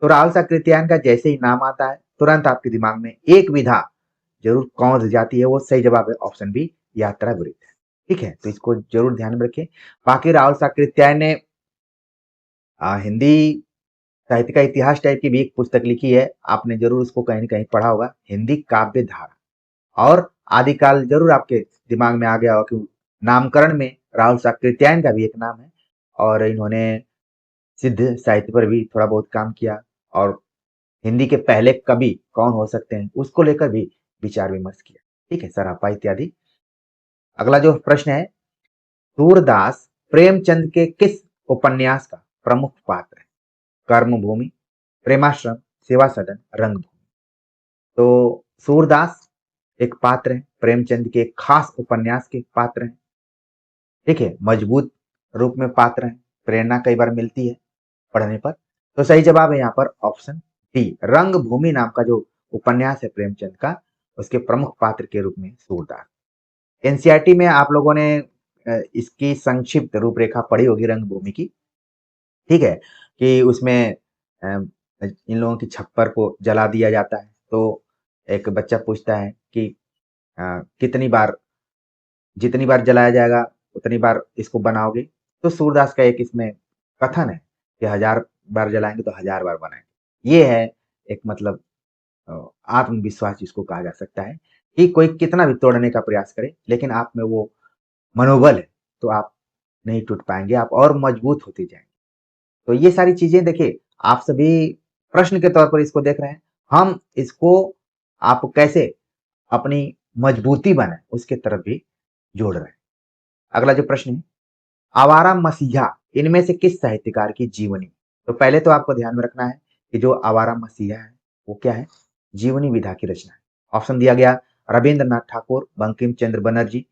तो राहुल साकृत्यायन का जैसे ही नाम आता है तुरंत आपके दिमाग में एक विधा जरूर कौंध जाती है, वो सही जवाब है ऑप्शन बी, यात्रा वृत्त। ठीक है, तो इसको जरूर ध्यान में रखें। बाकी राहुल साकृत्यायन ने हिंदी साहित्य का इतिहास टाइप की भी एक पुस्तक लिखी है, आपने जरूर उसको कहीं न कहीं पढ़ा होगा, हिंदी काव्य धारा। और आदिकाल जरूर आपके दिमाग में आ गया होगा कि नामकरण में राहुल साकृत्यायन का भी एक नाम है, और इन्होंने सिद्ध साहित्य पर भी थोड़ा बहुत काम किया, और हिंदी के पहले कवि कौन हो सकते हैं उसको लेकर भी विचार विमर्श किया। ठीक है, सरापा इत्यादि। अगला जो प्रश्न है, सूरदास प्रेमचंद के किस उपन्यास का प्रमुख पात्र है? कर्मभूमि, प्रेमाश्रम, सेवा सदन, रंगभूमि। तो सूरदास एक पात्र है, प्रेमचंद के खास उपन्यास के पात्र हैं। ठीक है, मजबूत रूप में पात्र हैं, प्रेरणा कई बार मिलती है पढ़ने पर। तो सही जवाब है यहाँ पर ऑप्शन डी, रंगभूमि नाम का जो उपन्यास है प्रेमचंद का, उसके प्रमुख पात्र के रूप में सूरदास। एनसीईआरटी में आप लोगों ने इसकी संक्षिप्त रूपरेखा पढ़ी होगी रंगभूमि की। ठीक है, कि उसमें इन लोगों की छप्पर को जला दिया जाता है, तो एक बच्चा पूछता है कि कितनी बार, जितनी बार जलाया जाएगा उतनी बार इसको बनाओगे? तो सूरदास का एक इसमें कथन है कि 1000 बार जलाएंगे तो 1000 बार बनाएंगे। ये है एक मतलब आत्मविश्वास जिसको कहा जा सकता है, कि कोई कितना भी तोड़ने का प्रयास करे लेकिन आप में वो मनोबल है तो आप नहीं टूट पाएंगे, आप और मजबूत होते जाएंगे। तो ये सारी चीजें देखिए, आप सभी प्रश्न के तौर पर इसको देख रहे हैं, हम इसको आप कैसे अपनी मजबूती बनाए उसके तरफ भी जोड़ रहे हैं। अगला जो प्रश्न है, आवारा मसीहा इनमें से किस साहित्यकार की जीवनी? तो पहले तो आपको ध्यान में रखना है कि जो आवारा मसीहा है वो क्या है, जीवनी विधा की रचना है। ऑप्शन दिया गया रविंद्रनाथ ठाकुर, बंकिम चंद्र बनर्जी,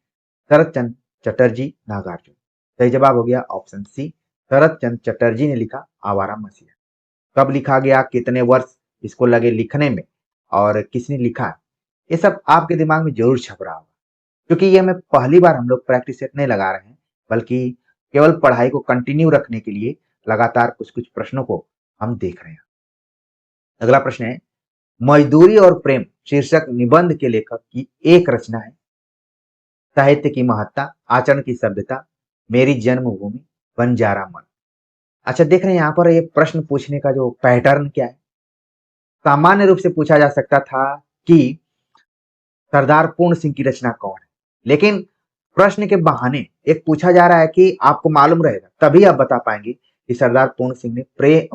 शरत चंद्र चटर्जी, नागार्जुन। सही जवाब हो गया ऑप्शन सी, शरत चंद्र चटर्जी ने लिखा आवारा मसीहा। कब लिखा गया, कितने वर्ष इसको लगे लिखने में, और किसने लिखा, ये सब आपके दिमाग में जरूर छप रहा होगा। क्योंकि ये हमें पहली बार हम लोग प्रैक्टिस सेट नहीं लगा रहे हैं, बल्कि केवल पढ़ाई को कंटिन्यू रखने के लिए लगातार कुछ कुछ प्रश्नों को हम देख रहे हैं। अगला प्रश्न है, मजदूरी और प्रेम शीर्षक निबंध के लेखक की एक रचना है। साहित्य की महत्ता, आचरण की सभ्यता, मेरी जन्मभूमि, बंजारा मन। अच्छा, देख रहे हैं यहाँ पर ये प्रश्न पूछने का जो पैटर्न क्या है। सामान्य रूप से पूछा जा सकता था कि सरदार पूर्ण सिंह की रचना कौन है, लेकिन प्रश्न के बहाने एक पूछा जा रहा है कि आपको मालूम रहेगा तभी आप बता पाएंगे कि सरदार पूर्ण सिंह ने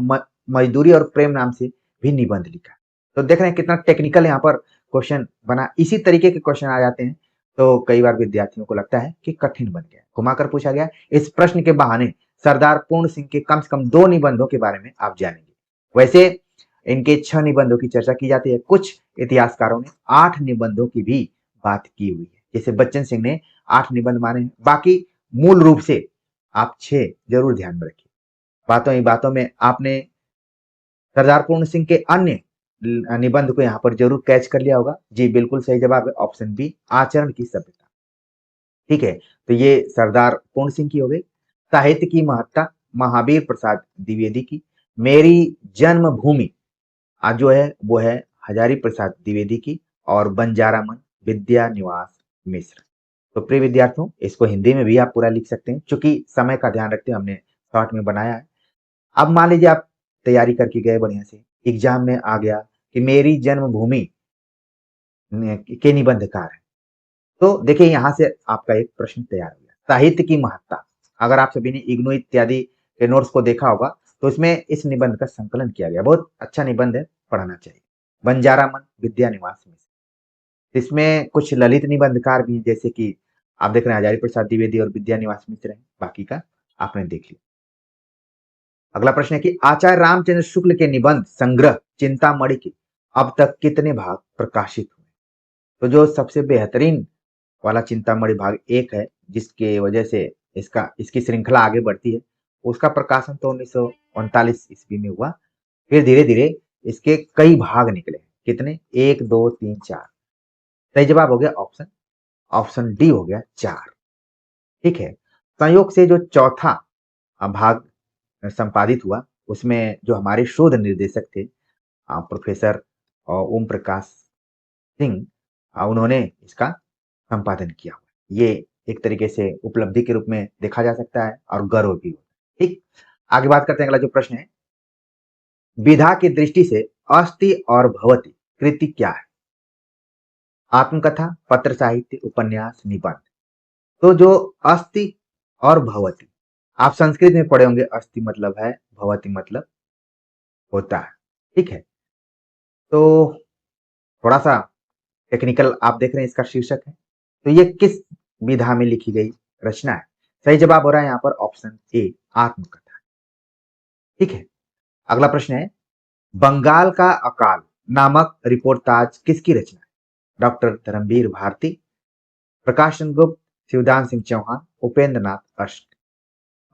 मजदूरी और प्रेम नाम से भी निबंध लिखा। तो देख रहे हैं कितना टेक्निकल यहाँ पर क्वेश्चन बना। इसी तरीके के क्वेश्चन आ जाते हैं तो कई बार विद्यार्थियों को लगता है कि कठिन बन गया, घुमाकर पूछा गया। इस प्रश्न के बहाने सरदार पूर्ण सिंह के कम से कम 2 निबंधों के बारे में आप जानेंगे। वैसे इनके 6 निबंधों की चर्चा की जाती है, कुछ इतिहासकारों ने 8 निबंधों की भी बात की हुई है। जैसे बच्चन सिंह ने 8 निबंध माने हैं, बाकी मूल रूप से आप 6 जरूर ध्यान में रखिए। बातों ही बातों में आपने सरदार पूर्ण सिंह के अन्य निबंध को यहाँ पर जरूर कैच कर लिया होगा। जी बिल्कुल सही जवाब है ऑप्शन बी, आचरण की सभ्यता। ठीक है, तो ये सरदार पूर्ण सिंह की हो गई। साहित्य की महत्ता, महावीर प्रसाद द्विवेदी की। मेरी जन्मभूमि आज जो है वो है हजारी प्रसाद द्विवेदी की। और बंजारा मन, विद्या निवास मिश्र। तो प्रिय विद्यार्थियों, इसको हिंदी में भी आप पूरा लिख सकते हैं, क्योंकि समय का ध्यान रखते हुए हमने शॉर्ट में बनाया है। अब मान लीजिए आप तैयारी करके गए बढ़िया से, एग्जाम में आ गया कि मेरी जन्मभूमि के निबंधकार है, तो देखिए यहाँ से आपका एक प्रश्न तैयार हो गया। साहित्य की महत्ता, अगर आप सभी ने इग्नू इत्यादि के नोट्स को देखा होगा तो इसमें इस निबंध का संकलन किया गया, बहुत अच्छा निबंध है, पढ़ना चाहिए। बंजारा मन, विद्या निवास मिश्र। इसमें कुछ ललित निबंधकार भी हैं, जैसे कि आप देख रहे हैं हजारी प्रसाद द्विवेदी और विद्या निवास मिश्र हैं, बाकी का आपने देख लिया। अगला प्रश्न है कि आचार्य रामचंद्र शुक्ल के निबंध संग्रह चिंतामणि के अब तक कितने भाग प्रकाशित हुए? तो जो सबसे बेहतरीन वाला चिंतामणि भाग एक है, जिसके वजह से इसकी श्रृंखला आगे बढ़ती है, उसका प्रकाशन तो 1939 ईस्वी में हुआ। फिर धीरे धीरे इसके कई भाग निकले। कितने? एक, दो, तीन, चार। सही जवाब हो गया ऑप्शन ऑप्शन डी हो गया 4। ठीक है। संयोग से जो चौथा भाग संपादित हुआ, उसमें जो हमारे शोध निर्देशक थे प्रोफेसर ओम प्रकाश सिंह, उन्होंने इसका संपादन किया हुआ। ये एक तरीके से उपलब्धि के रूप में देखा जा सकता है और गर्व भी होता है। ठीक, आगे बात करते हैं। अगला जो प्रश्न है, विधा की दृष्टि से अस्ति और भवति कृति क्या है? आत्मकथा, पत्र साहित्य, उपन्यास, निबंध। तो जो अस्ति और भवति, आप संस्कृत में पढ़े होंगे। अस्ति मतलब है, भवति मतलब होता है। ठीक है। तो थोड़ा सा टेक्निकल आप देख रहे हैं, इसका शीर्षक है। तो ये किस विधा में लिखी गई रचना है? सही जवाब हो रहा है यहाँ पर ऑप्शन ए, आत्मकथा। ठीक है। अगला प्रश्न है, बंगाल का अकाल नामक रिपोर्टाज किसकी रचना है? डॉक्टर धर्मवीर भारती, प्रकाश चंद्र गुप्त, शिवदान सिंह चौहान, उपेंद्र नाथ अष्ट।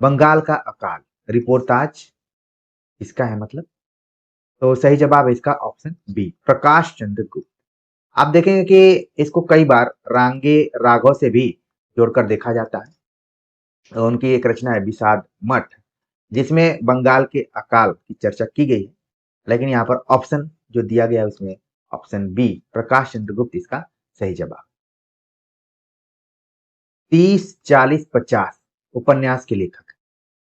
बंगाल का अकाल रिपोर्टाज किसका है मतलब? तो सही जवाब है इसका ऑप्शन बी, प्रकाश चंद्र गुप्त। आप देखेंगे कि इसको कई बार रांगे राघव से भी जोड़कर देखा जाता है। तो उनकी एक रचना है विषाद मठ, जिसमें बंगाल के अकाल की चर्चा की गई है। लेकिन यहाँ पर ऑप्शन जो दिया गया है उसमें ऑप्शन बी, प्रकाश चंद्र गुप्त इसका सही जवाब। 30, 40, 50 उपन्यास के लेखक।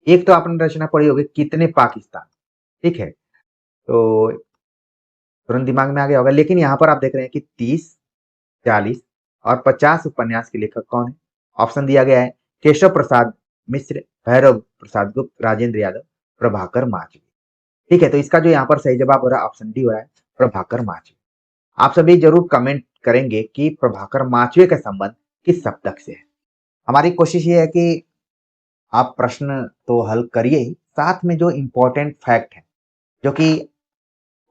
एक तो आपने रचना पढ़ी होगी कितने पाकिस्तान। ठीक है। तो तुरंत दिमाग में आ गया होगा। लेकिन यहाँ पर आप देख रहे हैं कि 30, 40 और 50 उपन्यास के लेखक कौन है? ऑप्शन दिया गया है केशव प्रसाद मिश्र, भैरव प्रसाद गुप्त, राजेंद्र यादव, प्रभाकर माचवी। ठीक है। तो इसका जो यहाँ पर सही जवाब हो रहा है ऑप्शन डी हो रहा है, प्रभाकर माचवी। आप सभी जरूर कमेंट करेंगे कि प्रभाकर माचवे का संबंध किस सप्तक से है। हमारी कोशिश ये है कि आप प्रश्न तो हल करिए ही, साथ में जो इंपॉर्टेंट फैक्ट है, जो कि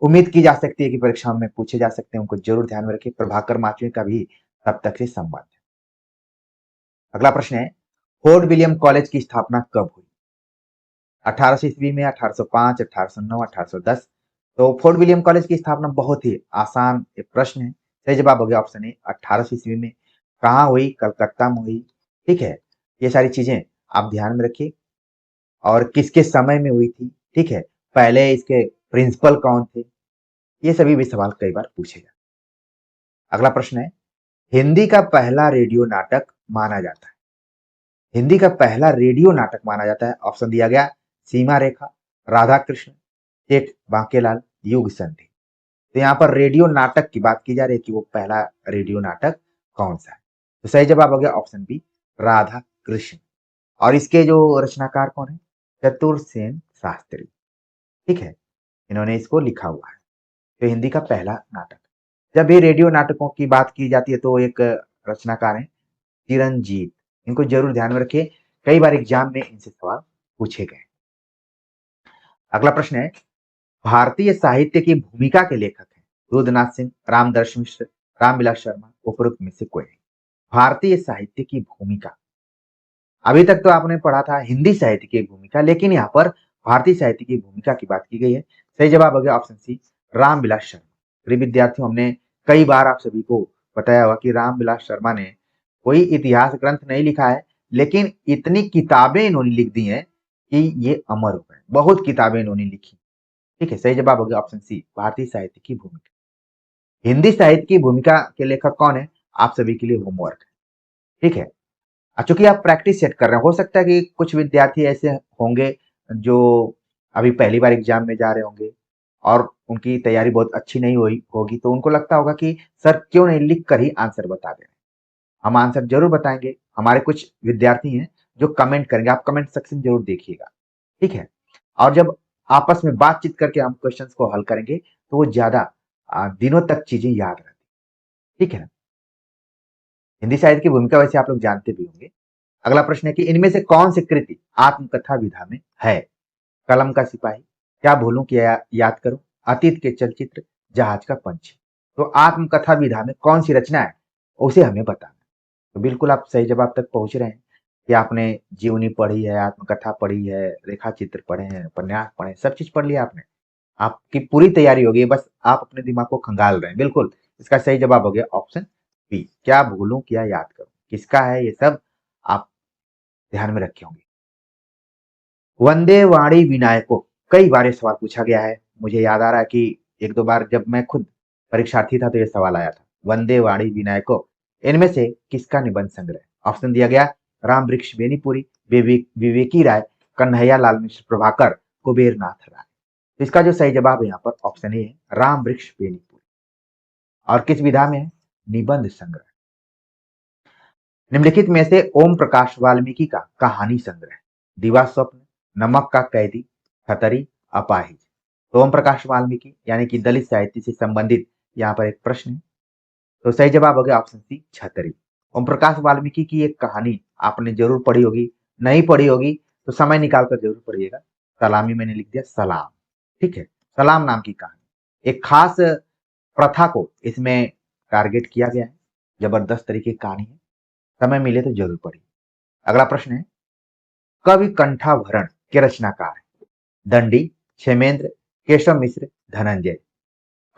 उम्मीद की जा सकती है कि परीक्षा में पूछे जा सकते हैं, उनको जरूर ध्यान में रखिए। प्रभाकर माचवे का भी सप्तक से संबंध है। अगला प्रश्न है, फोर्ट विलियम कॉलेज की स्थापना कब हुई? 1800 ईस्वी में, 1805, 1809, 1810। तो फोर्ट विलियम कॉलेज की स्थापना बहुत ही आसान एक प्रश्न है। सही जवाब हो गया ऑप्शन ए, 1800 ईस्वी में। कहाँ हुई? कलकत्ता में हुई। ठीक है। ये सारी चीजें आप ध्यान में रखिए। और किसके समय में हुई थी? ठीक है। पहले इसके प्रिंसिपल कौन थे? ये सभी भी सवाल कई बार पूछे जाते। अगला प्रश्न है, हिंदी का पहला रेडियो नाटक माना जाता है। हिंदी का पहला रेडियो नाटक माना जाता है। ऑप्शन दिया गया सीमा रेखा, राधा कृष्ण, सेठ बांकेलाल, युग संधि। तो यहाँ पर रेडियो नाटक की बात की जा रही है कि वो पहला रेडियो नाटक कौन सा है? तो सही जवाब हो गया ऑप्शन बी, राधा कृष्ण। और इसके जो रचनाकार कौन है? चतुरसेन शास्त्री। ठीक है। इन्होंने इसको लिखा हुआ है। तो हिंदी का पहला नाटक। जब भी रेडियो नाटकों की बात की जाती है तो एक रचनाकार है चिरंजीत। इनको जरूर ध्यान में रखिए, कई बार एग्जाम में इनसे सवाल पूछे गए। अगला प्रश्न है, भारतीय साहित्य की भूमिका के लेखक हैं रुद्रनाथ सिंह, रामदर्श मिश्र, रामविलास शर्मा, उपरोक्त में से कोई नहीं। भारतीय साहित्य की भूमिका, अभी तक तो आपने पढ़ा था हिंदी साहित्य की भूमिका, लेकिन यहाँ पर भारतीय साहित्य की भूमिका की बात की गई है। सही जवाब हो गया ऑप्शन सी, रामविलास शर्मा। प्रिय विद्यार्थियों, हमने कई बार आप सभी को बताया हुआ कि रामविलास शर्मा ने कोई इतिहास ग्रंथ नहीं लिखा है, लेकिन इतनी किताबें इन्होंने लिख दी हैं कि ये अमर हो गए। बहुत किताबें इन्होंने लिखी। ठीक है। सही जवाब हो गया ऑप्शन सी, भारतीय साहित्य की भूमिका। हिंदी साहित्य की भूमिका के लेखक कौन है? आप सभी के लिए होमवर्क है। ठीक है। चूंकि आप प्रैक्टिस सेट कर रहे हैं, हो सकता है कि कुछ विद्यार्थी ऐसे होंगे जो अभी पहली बार एग्जाम में जा रहे होंगे और उनकी तैयारी बहुत अच्छी नहीं हुई होगी, तो उनको लगता होगा कि सर क्यों नहीं लिख कर ही आंसर बता दे रहे हैं। हम आंसर जरूर बताएंगे। हमारे कुछ विद्यार्थी हैं जो कमेंट करेंगे, आप कमेंट सेक्शन जरूर देखिएगा। ठीक है। और जब आपस में बातचीत करके हम क्वेश्चंस को हल करेंगे तो वो ज्यादा दिनों तक चीजें याद रहती। ठीक है ना। हिंदी साहित्य की भूमिका वैसे आप लोग जानते भी होंगे। अगला प्रश्न है कि इनमें से कौन सी कृति आत्मकथा विधा में है? कलम का सिपाही, क्या भूलूं क्या याद करूं, अतीत के चलचित्र, जहाज का पंछी। तो आत्मकथा विधा में कौन सी रचना है उसे हमें बताना। तो बिल्कुल आप सही जवाब तक पहुंच रहे हैं कि आपने जीवनी पढ़ी है, आत्मकथा पढ़ी है, रेखा चित्र पढ़े हैं, उपन्यास पढ़े हैं, सब चीज पढ़ लिया आपने। आपकी पूरी तैयारी हो गई, बस आप अपने दिमाग को खंगाल रहे हैं। बिल्कुल, इसका सही जवाब हो गया ऑप्शन बी, क्या भूलूं क्या याद करूं। किसका है ये सब आप ध्यान में रखे होंगे। वंदे वाणी विनायको, कई बार ये सवाल पूछा गया है। मुझे याद आ रहा है कि एक दो बार जब मैं खुद परीक्षार्थी था तो ये सवाल आया था। वंदे वाणी विनायको इनमें से किसका निबंध संग्रह। ऑप्शन दिया गया राम वृक्ष बेनीपुरी, विवेकी राय, कन्हैया लाल मिश्र प्रभाकर, कुबेर नाथ राय। तो इसका जो सही जवाब है यहाँ पर ऑप्शन ए है, राम वृक्ष बेनीपुरी। और किस विधा में है, निबंध संग्रह। निम्नलिखित में से ओम प्रकाश वाल्मीकि का कहानी संग्रह, दिवा स्वप्न, नमक का कैदी, खतरी, अपाहिज। तो ओम प्रकाश वाल्मीकि यानी कि दलित साहित्य से संबंधित यहाँ पर एक प्रश्न है। तो सही जवाब हो गया ऑप्शन सी, छतरी। ओम प्रकाश वाल्मीकि की एक कहानी आपने जरूर पढ़ी होगी, नहीं पढ़ी होगी तो समय निकाल कर जरूर पढ़िएगा। सलामी मैंने लिख दिया सलाम, ठीक है। सलाम नाम की कहानी, एक खास प्रथा को इसमें टारगेट किया गया है। जबरदस्त तरीके की कहानी है, समय मिले तो जरूर पढ़िए। अगला प्रश्न है, कवि कंठाभरण के रचनाकार है। दंडी, क्षेमेंद्र, केशव मिश्र, धनंजय।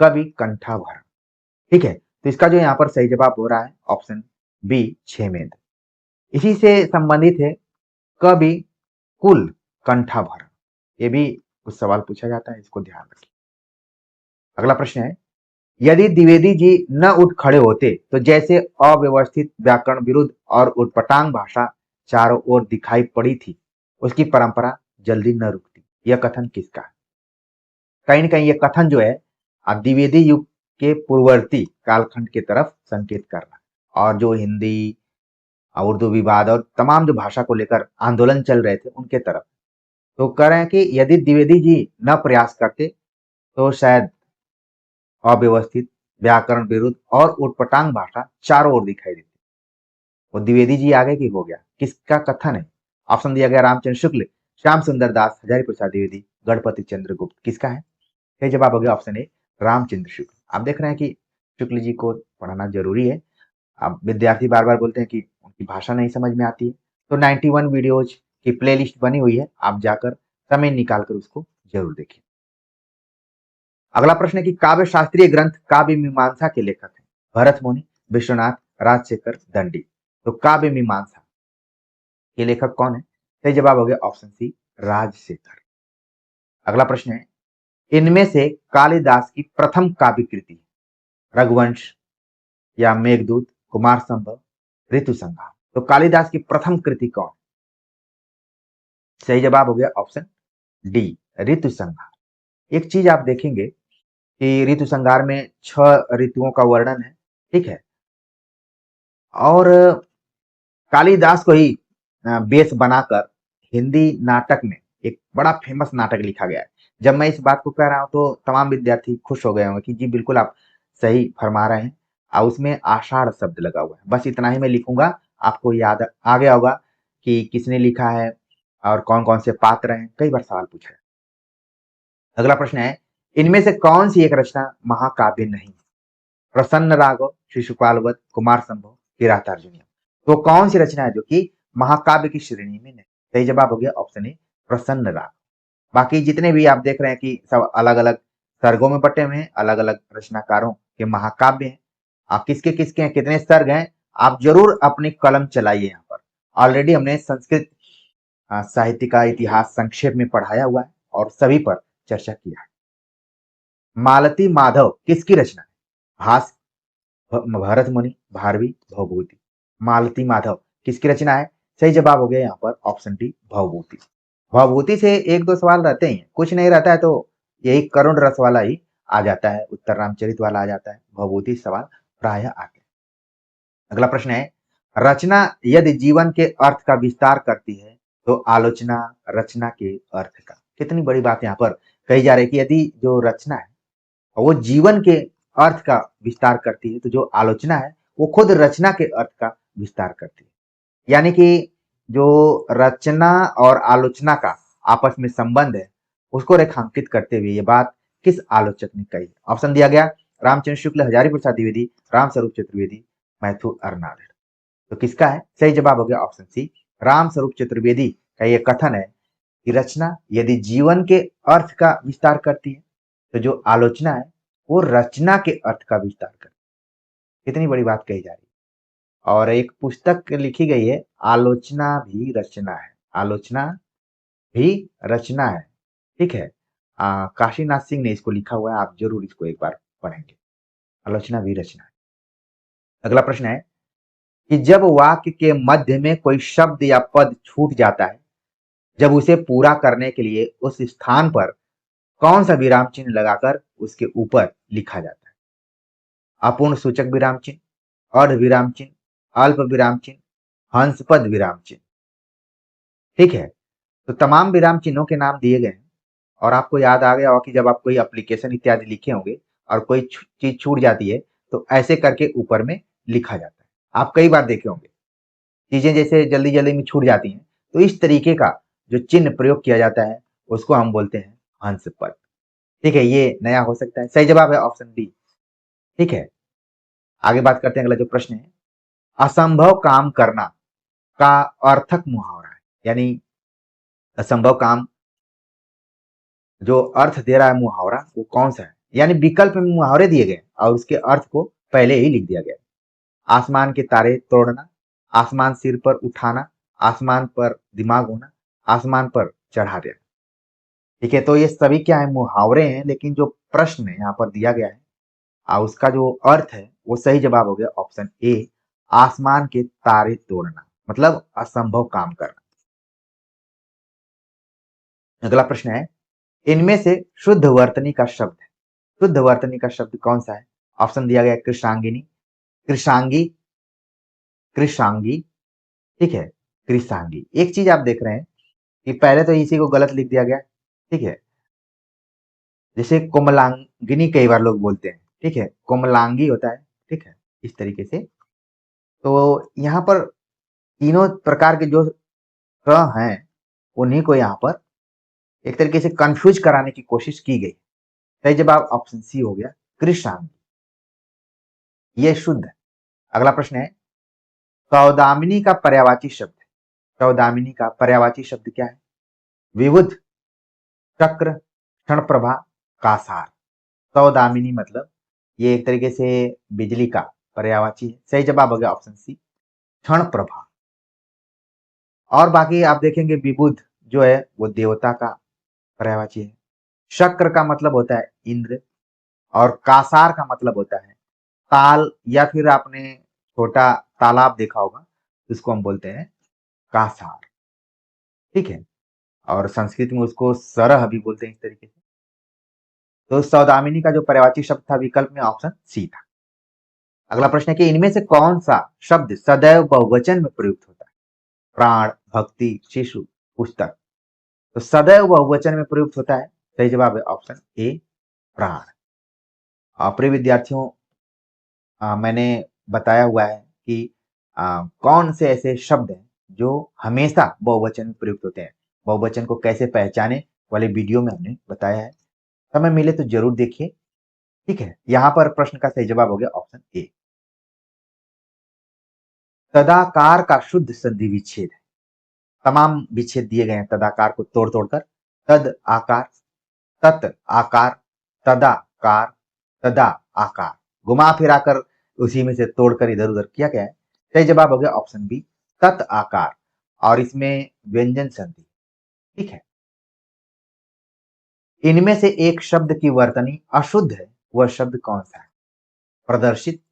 कवि कंठाभरण, ठीक है। तो इसका जो यहाँ पर सही जवाब हो रहा है ऑप्शन बी, क्षेमेंद्र। इसी से संबंधित है कवि कुल कंठाभरण, ये भी कुछ सवाल पूछा जाता है, इसको ध्यान रखिए। अगला प्रश्न है, यदि द्विवेदी जी न उठ खड़े होते तो जैसे अव्यवस्थित, व्याकरण विरुद्ध और उटपटांग भाषा चारों ओर दिखाई पड़ी थी, उसकी परंपरा जल्दी न रुकती। यह कथन किसका है। कहीं न कहीं यह कथन जो है द्विवेदी युग के पूर्ववर्ती कालखंड की तरफ संकेत कर रहा है। और जो हिंदी उर्दू विवाद और तमाम जो भाषा को लेकर आंदोलन चल रहे थे उनके तरफ। तो कह रहे हैं कि यदि द्विवेदी जी न प्रयास करते तो शायद अव्यवस्थित, व्याकरण विरुद्ध और उटपटांग भाषा चारों ओर दिखाई देती। वो द्विवेदी जी आगे की हो गया, किसका कथन है। ऑप्शन दिया गया रामचंद्र शुक्ल, श्याम सुंदर दास, हजारी प्रसाद द्विवेदी, गणपति चंद्र गुप्त। किसका है, सही जवाब हो गया ऑप्शन ए, रामचंद्र शुक्ल। आप देख रहे हैं कि शुक्ल जी को पढ़ना जरूरी है। अब विद्यार्थी बार बार बोलते हैं कि उनकी भाषा नहीं समझ में आती है, तो 91 वीडियोज की प्लेलिस्ट बनी हुई है, आप जाकर समय निकाल कर उसको जरूर देखिए। अगला प्रश्न है कि काव्य शास्त्रीय ग्रंथ काव्य मीमांसा के लेखक हैं। भरत मुनि, विश्वनाथ, राजशेखर, दंडी। तो काव्य मीमांसा के लेखक कौन है, सही जवाब हो गया ऑप्शन सी, राजशेखर। अगला प्रश्न है, इनमें से कालिदास की प्रथम काव्य कृति रघुवंश या मेघदूत, कुमार संभव, ऋतु संहार। तो कालिदास की प्रथम कृति कौन, सही जवाब हो गया ऑप्शन डी, ऋतु संहार। एक चीज आप देखेंगे कि ऋतु संहार में 6 ऋतुओं का वर्णन है, ठीक है। और कालिदास को ही बेस बनाकर हिंदी नाटक में एक बड़ा फेमस नाटक लिखा गया है। जब मैं इस बात को कह रहा हूं तो तमाम विद्यार्थी खुश हो गए होंगे कि जी बिल्कुल आप सही फरमा रहे हैं। और उसमें आषाढ़ शब्द लगा हुआ है। बस इतना ही मैं लिखूंगा, आपको याद आ गया होगा कि किसने लिखा है और कौन कौन से पात्र हैं। कई बार सवाल पूछा है। अगला प्रश्न है, इनमें से कौन सी एक रचना महाकाव्य नहीं। प्रसन्न राघव, शिशुपाल वध, कुमार संभव, किरातार्जुनीय। तो कौन सी रचना है जो कि महाकाव्य की श्रेणी में नहीं। सही जवाब हो गया ऑप्शन ए, प्रसन्न राघव। बाकी जितने भी आप देख रहे हैं कि सब अलग अलग सर्गों में बटे हुए हैं, अलग अलग रचनाकारों के महाकाव्य हैं। आप किसके किसके हैं, कितने सर्ग हैं, आप जरूर अपनी कलम चलाइए। यहाँ पर ऑलरेडी हमने संस्कृत साहित्य का इतिहास संक्षेप में पढ़ाया हुआ है और सभी पर चर्चा किया है। मालती माधव किसकी रचना है। भास, भरत मुनि, भारवी, भवभूति। मालती माधव किसकी रचना है, सही जवाब हो गया यहाँ पर ऑप्शन डी, भवभूति। भवभूति से एक दो सवाल रहते हैं, कुछ नहीं रहता है तो यही करुण रस वाला ही आ जाता है, उत्तर रामचरित वाला आ जाता है। भवभूति सवाल प्राय आते हैं। अगला प्रश्न है, रचना यदि जीवन के अर्थ का विस्तार करती है तो आलोचना रचना के अर्थ का। कितनी बड़ी बात यहाँ पर कही जा रही है कि यदि जो रचना है वो जीवन के अर्थ का विस्तार करती है तो जो आलोचना है वो खुद रचना के अर्थ का विस्तार करती है। यानी कि जो रचना और आलोचना का आपस में संबंध है उसको रेखांकित करते हुए ये बात किस आलोचक ने कही? ऑप्शन दिया गया रामचंद्र शुक्ल, हजारी प्रसाद द्विवेदी, रामस्वरूप चतुर्वेदी, मैथ्यू अर्नाल्ड। तो किसका है सही जवाब? हो गया ऑप्शन सी, रामस्वरूप चतुर्वेदी का ये कथन है कि रचना यदि जीवन के अर्थ का विस्तार करती है तो जो आलोचना है वो रचना के अर्थ का विस्तार करती है। कितनी बड़ी बात कही जा रही है। और एक पुस्तक लिखी गई है, आलोचना भी रचना है, आलोचना भी रचना है। ठीक है, काशीनाथ सिंह ने इसको लिखा हुआ है, आप जरूर इसको एक बार पढ़ेंगे। आलोचना भी रचना है। अगला प्रश्न है कि जब वाक्य के मध्य में कोई शब्द या पद छूट जाता है, जब उसे पूरा करने के लिए उस स्थान पर कौन सा विराम चिन्ह लगाकर उसके ऊपर लिखा जाता है? अपूर्ण सूचक विराम चिन्ह, अर्ध विराम चिन्ह, अल्प विराम चिन्ह, हंसपद विराम चिन्ह। ठीक है, तो तमाम विराम चिन्हों के नाम दिए गए हैं और आपको याद आ गया होगा कि जब आप कोई एप्लीकेशन इत्यादि लिखे होंगे और कोई चीज छूट जाती है तो ऐसे करके ऊपर में लिखा जाता है। आप कई बार देखे होंगे चीजें जैसे जल्दी जल्दी में छूट जाती हैं, तो इस तरीके का जो चिन्ह प्रयोग किया जाता है उसको हम बोलते हैं हंस पद। ठीक है, ये नया हो सकता है। सही जवाब है ऑप्शन बी। ठीक है, आगे बात करते हैं। अगला जो प्रश्न है, असंभव काम करना का अर्थक मुहावरा है, यानी असंभव काम जो अर्थ दे रहा है मुहावरा वो कौन सा है? यानी विकल्प में मुहावरे दिए गए और उसके अर्थ को पहले ही लिख दिया गया। आसमान के तारे तोड़ना, आसमान सिर पर उठाना, आसमान पर दिमाग होना, आसमान पर चढ़ा देना। ठीक है, तो ये सभी क्या है? मुहावरे हैं, लेकिन जो प्रश्न यहाँ पर दिया गया है उसका जो अर्थ है वो सही जवाब हो गया ऑप्शन ए, आसमान के तारे तोड़ना, मतलब असंभव काम करना। अगला प्रश्न है, इनमें से शुद्ध वर्तनी का शब्द है, शुद्ध वर्तनी का शब्द कौन सा है? ऑप्शन दिया गया कृषांगिनी, कृषांगी, कृषांगी, ठीक है, कृषांगी। एक चीज आप देख रहे हैं कि पहले तो इसी को गलत लिख दिया गया। ठीक है, जैसे कोमलांगिनी कई बार लोग बोलते हैं, ठीक है, कोमलांगी होता है। ठीक है, इस तरीके से। तो यहाँ पर तीनों प्रकार के जो क हैं उन्हीं को यहाँ पर एक तरीके से कंफ्यूज कराने की कोशिश की गई। सही जवाब ऑप्शन सी हो गया, कृषांगी, ये शुद्ध है। अगला प्रश्न है, सौदामिनी का पर्यायवाची शब्द है, सौदामिनी का पर्यायवाची शब्द क्या है? विबुध, चक्र, क्षण प्रभा, कासार। सौदामिनी मतलब ये एक तरीके से बिजली का पर्यायवाची है। सही जवाब हो गया ऑप्शन सी, क्षण प्रभा। और बाकी आप देखेंगे विबुध जो है वो देवता का पर्यायवाची है, शक्र का मतलब होता है इंद्र, और कासार का मतलब होता है ताल, या फिर आपने छोटा तालाब देखा होगा, इसको हम बोलते हैं कासार। ठीक है, और संस्कृत में उसको सरह भी बोलते हैं इस तरीके से। तो सौदामिनी का जो पर्यायवाची शब्द था विकल्प में ऑप्शन सी था। अगला प्रश्न है कि इनमें से कौन सा शब्द सदैव बहुवचन में प्रयुक्त होता है? प्राण, भक्ति, शिशु, पुस्तक। तो सदैव बहुवचन में प्रयुक्त होता है। सही जवाब है ऑप्शन ए, प्राण। प्रिय विद्यार्थियों, मैंने बताया हुआ है कि कौन से ऐसे शब्द हैं जो हमेशा बहुवचन में प्रयुक्त होते हैं। बहुवचन को कैसे पहचाने वाले वीडियो में हमने बताया है। समय मिले तो जरूर देखिए। ठीक है, यहाँ पर प्रश्न का सही जवाब हो गया ऑप्शन ए। तदाकार का शुद्ध संधि विच्छेद है। तमाम विच्छेद दिए गए हैं तदाकार को तोड़ तोड़कर। तद आकार, तत् आकार, तदाकार, तदा आकार, घुमा फिराकर उसी में से तोड़कर इधर उधर किया गया है। सही जवाब हो गया ऑप्शन बी, तत् आकार, और इसमें व्यंजन संधि। ठीक है, इनमें से एक शब्द की वर्तनी अशुद्ध है, वह शब्द कौन सा है? प्रदर्शित,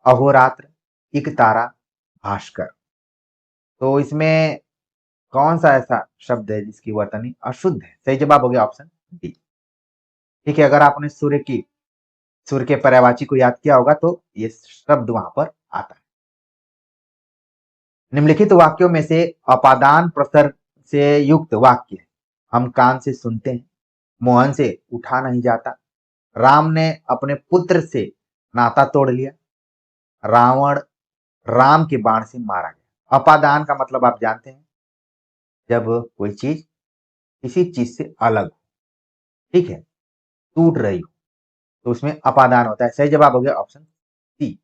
अहोरात्र, इकतारा, भास्कर। तो इसमें कौन सा ऐसा शब्द है जिसकी वर्तनी अशुद्ध है? सही जवाब हो गया ऑप्शन डी। ठीक है, अगर आपने सूर्य के पर्यायवाची को याद किया होगा तो ये शब्द वहां पर आता है। निम्नलिखित वाक्यों में से अपादान प्रसर से युक्त वाक्य है। हम कान से सुनते हैं, मोहन से उठा नहीं जाता, राम ने अपने पुत्र से नाता तोड़ लिया, रावण राम के बाण से मारा गया। अपादान का मतलब आप जानते हैं, जब कोई चीज किसी चीज से अलग हो, ठीक है, टूट रही हो, तो उसमें अपादान होता है। सही जवाब हो गया ऑप्शन सी।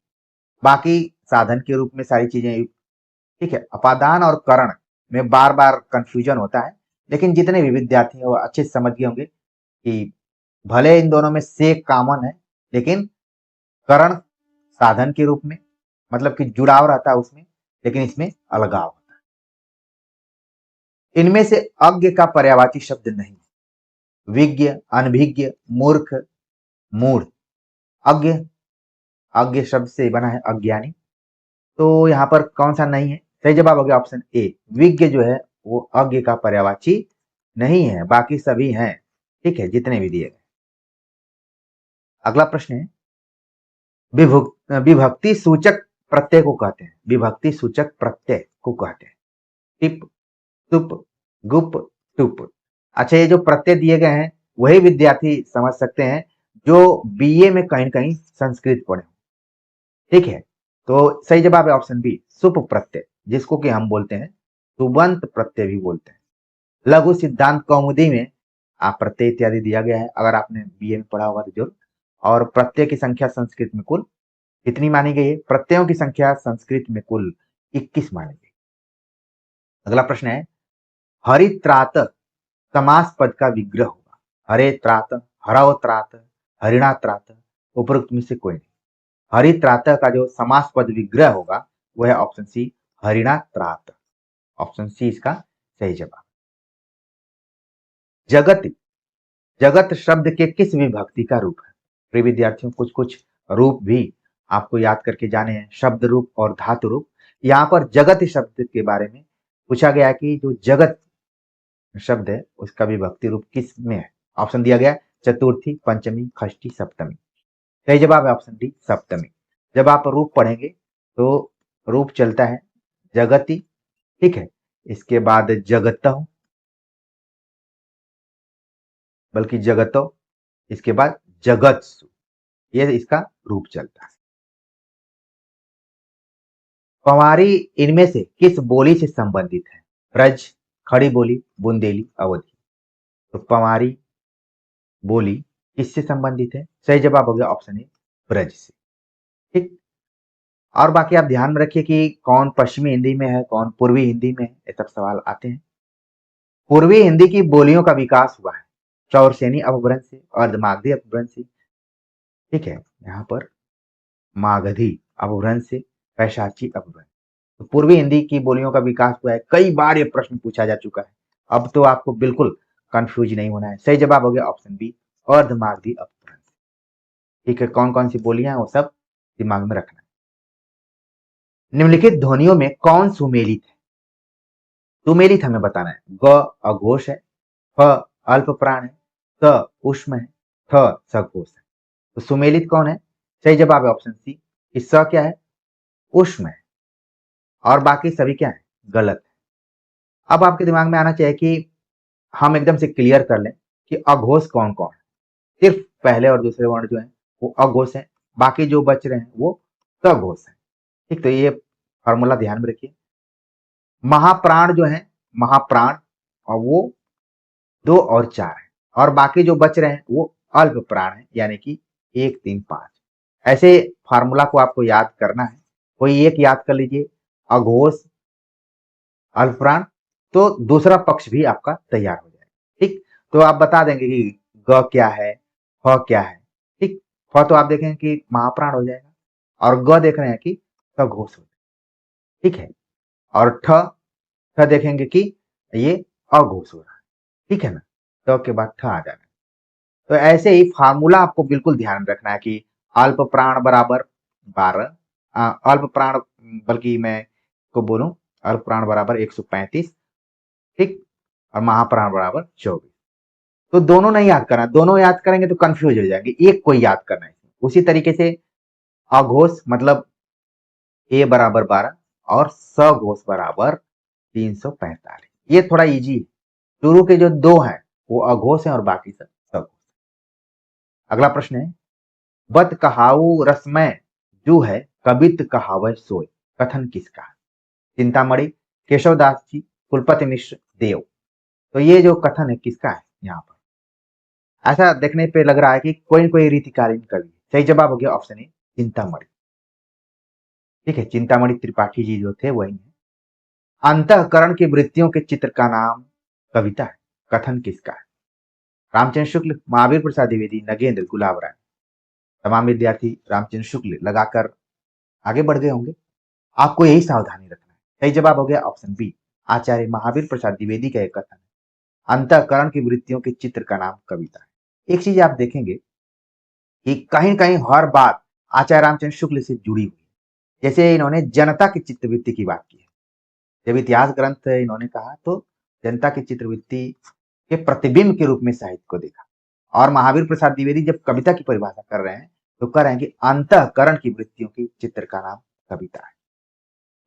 बाकी साधन के रूप में सारी चीजें, ठीक है। अपादान और करण में बार बार कंफ्यूजन होता है, लेकिन जितने भी विद्यार्थी हैं वो अच्छे से समझ गए होंगे कि भले इन दोनों में से कॉमन है, लेकिन करण साधन के रूप में, मतलब कि जुड़ाव रहता है उसमें, लेकिन इसमें अलगाव होता है। इनमें से अज्ञ का पर्यायवाची शब्द नहीं। विज्ञ, अनभिज्ञ, मूर्ख, मूढ़। अज्ञ, अज्ञ शब्द से बना है अज्ञानी, तो यहाँ पर कौन सा नहीं है? सही जवाब हो गया ऑप्शन ए। विज्ञ जो है वो अज्ञ का पर्यायवाची नहीं है, बाकी सभी हैं, ठीक है, जितने भी दिए गए। अगला प्रश्न है, विभक्ति सूचक प्रत्यय को कहते हैं, विभक्ति सूचक प्रत्यय को कहते हैं टिप, तुप, गुप, टुप। अच्छा, ये जो प्रत्यय दिए गए हैं वही विद्यार्थी समझ सकते हैं जो बीए में कहीं कहीं संस्कृत पढ़े, ठीक है। तो सही जवाब है ऑप्शन बी, सुप प्रत्यय, जिसको कि हम बोलते हैं सुबंत प्रत्यय भी बोलते हैं। लघु सिद्धांत कौमुदी में आप प्रत्यय इत्यादि दिया गया है, अगर आपने बीए में पढ़ा होगा तो जरूर। और प्रत्यय की संख्या संस्कृत में कुल कितनी मानी गई है? प्रत्ययों की संख्या संस्कृत में कुल 21 मानी गई। अगला प्रश्न है, हरित्रात समास पद का विग्रह होगा। हरे त्रात, हरव त्रात, हरिणा त्रात, उपरोक्त में से कोई नहीं। हरित्रात का जो समास पद विग्रह होगा वह है ऑप्शन सी, हरिणा त्रात। ऑप्शन सी इसका सही जवाब। जगत, जगत शब्द के किस विभक्ति का रूप है? प्रिय विद्यार्थियों, कुछ कुछ रूप भी आपको याद करके जाने हैं, शब्द रूप और धातु रूप। यहाँ पर जगत शब्द के बारे में पूछा गया कि जो जगत शब्द है उसका विभक्ति रूप किस में है? ऑप्शन दिया गया चतुर्थी, पंचमी, षष्ठी, सप्तमी। सही जवाब है ऑप्शन डी, सप्तमी। जब आप रूप पढ़ेंगे तो रूप चलता है जगति, ठीक है, इसके बाद जगत, बल्कि जगतो, इसके बाद जगत्सु, ये इसका रूप चलता है। पंवारी इनमें से किस बोली से संबंधित है? ब्रज, खड़ी बोली, बुंदेली, अवधी। तो पंवारी बोली किससे संबंधित है? सही जवाब हो गया ऑप्शन ए, ब्रज से, ठीक। और बाकी आप ध्यान में रखिए कि कौन पश्चिमी हिंदी में है, कौन पूर्वी हिंदी में है, ये सब सवाल आते हैं। पूर्वी हिंदी की बोलियों का विकास हुआ है चौरसेनी अपभ्रंश से, अर्धमागधी अपभ्रंश से, ठीक है, यहाँ पर मागधी अपभ्रंश से, पैशाची अपभ्रंश। तो पूर्वी हिंदी की बोलियों का विकास हुआ है। कई बार ये प्रश्न पूछा जा चुका है, अब तो आपको बिल्कुल कंफ्यूज नहीं होना है। सही जवाब हो गया ऑप्शन बी, अर्धमागधी अपभ्रंश, ठीक है। कौन कौन सी बोलियां हैं वो सब दिमाग में रखना है। निम्नलिखित ध्वनियों में कौन सुमेलित है? सुमेलित हमें बताना है। ग अघोष है, फ अल्प प्राण है, स उष्म है, थ सघोष है। तो सुमेलित कौन है? सही जवाब है ऑप्शन सी, कि स क्या है? उष्म है, और बाकी सभी क्या है? गलत है। अब आपके दिमाग में आना चाहिए कि हम एकदम से क्लियर कर लें कि अघोष कौन कौन है। सिर्फ पहले और दूसरे वर्ण जो है वो अघोष है, बाकी जो बच रहे हैं वो सघोष है, ठीक। तो ये फॉर्मूला ध्यान में रखिए। महाप्राण जो है, महाप्राण, और वो 2 और 4 है, और बाकी जो बच रहे हैं वो अल्प प्राण है, यानी कि 1, 3, 5। ऐसे फार्मूला को आपको याद करना है, कोई एक याद कर लीजिए, अघोष, अल्प प्राण, तो दूसरा पक्ष भी आपका तैयार हो जाएगा, ठीक। तो आप बता देंगे कि ग क्या है, फ क्या है, ठीक। फ तो आप देखेंगे कि महाप्राण हो जाएगा, और ग देख रहे हैं कि सघोष हो जाएगा, ठीक है। और ठ, ठ देखेंगे कि ये अघोष हो रहा है, ठीक है ना। ट के बाद ठ आ जाएगा। तो ऐसे ही फार्मूला आपको बिल्कुल ध्यान में रखना है कि अल्प प्राण बराबर 12, अल्प प्राण, बल्कि मैं को बोलूं अल्प प्राण बराबर 135, ठीक, और महाप्राण बराबर 24। तो दोनों नहीं याद करना, दोनों याद करेंगे तो कंफ्यूज हो जाएंगे, एक कोई याद करना है। उसी तरीके से अघोष मतलब ए बराबर 12 और सघोष बराबर 345, ये थोड़ा इजी है। शुरू के जो दो हैं वो अघोष हैं और बाकी सब सघोष। अगला प्रश्न है, बत कहाऊ रसमय जू है, कबित कहावह सोय, कथन किसका है? चिंतामणि, केशवदास जी, कुलपति मिश्र, देव। तो ये जो कथन है किसका है यहाँ पर? ऐसा देखने पे लग रहा है कि कोई न कोई रीतिकालीन कवि। सही जवाब हो गया ऑप्शन ए, चिंतामणि। ठीक है, चिंतामणि त्रिपाठी जी जो थे वही हैं। अंतःकरण की वृत्तियों के चित्र का नाम कविता है, कथन किसका है? रामचंद्र शुक्ल, महावीर प्रसाद द्विवेदी, नगेंद्र, गुलाब राय। तमाम विद्यार्थी रामचंद्र शुक्ल लगाकर आगे बढ़ गए होंगे। आपको यही सावधानी रखना है। सही जवाब हो गया ऑप्शन बी, आचार्य महावीर प्रसाद द्विवेदी का एक कथन है, अंतःकरण की वृत्तियों के चित्र का नाम कविता है। एक चीज आप देखेंगे कि कहीं न कहीं हर बात आचार्य रामचंद्र शुक्ल से जुड़ी हुई है। जैसे इन्होंने जनता की चित्तवृत्ति की बात की है। जब इतिहास ग्रंथ इन्होंने कहा तो जनता की चित्रवृत्ति के प्रतिबिंब के रूप में साहित्य को देखा। और महावीर प्रसाद द्विवेदी जब कविता की परिभाषा कर रहे हैं तो कह रहे हैं कि अंतःकरण की वृत्तियों की चित्र का नाम कविता है।